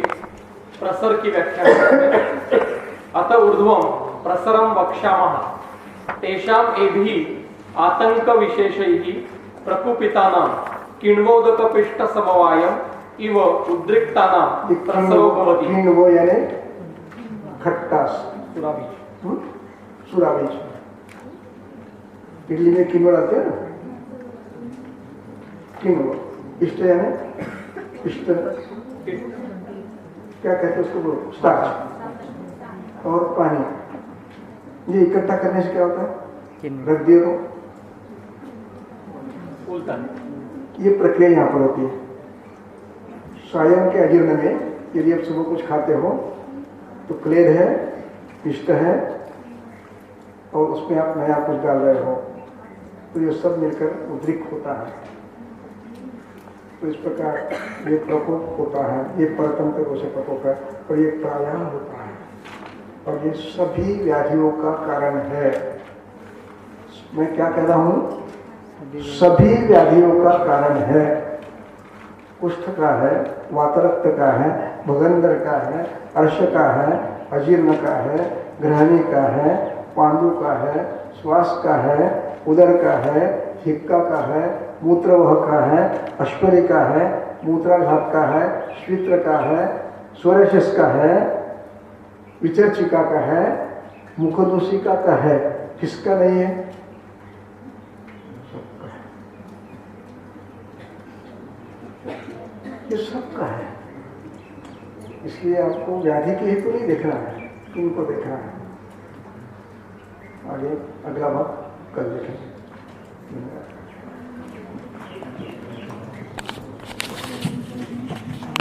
प्रसर की व्याख्या है। अत ऊर्ध्वं प्रसरम वक्ष्यामः तेषाम् एभिः आतंक विशेषैः प्रकुपितानां किण्वोदकपिष्ट समवायम् इव उद्रिक्तानां प्रसरो भवति। किण्व यानी खट्टास, सुराबीज, सुराबीज। इडली में किण्व डालते हैं ना, किण्व। पिष्ट यानी पिष्ट, क्या कहते हैं उसको, स्टार्च और पानी। ये इकट्ठा करने से क्या होता है, रख दिए तो फूलता है। ये प्रक्रिया यहाँ पर होती है। सायं के अजीर्ण में यदि आप सुबह कुछ खाते हो तो क्लेद है, पिष्ट है और उसमें आप नया कुछ डाल रहे हो, तो ये सब मिलकर उद्रिक्त होता है। तो इस प्रकार ये प्रकोप होता है, ये परतंत्र को से प्रकोप है और ये प्राणायाम होता है और ये सभी व्याधियों का कारण है। मैं क्या कह रहा हूँ, सभी व्याधियों का कारण है। कुष्ठ का है, वातरक्त का है, भगंदर का है, अर्श का है, अजीर्ण का है, ग्रहणी का है, पांडु का है, श्वास का है, उदर का है, हिक्का का है, मूत्रवह का है, अश्वरी का है, मूत्राघात का है, श्वित्र का है, स्वरशस का है, विचर्चिका का है, मुखदूषिका का है, किसका नहीं है? सबका है। ये सबका है। इसलिए आपको व्याधि के हेतु नहीं देखना है, इनको देखना है। आगे अगला भाग कल देखेंगे।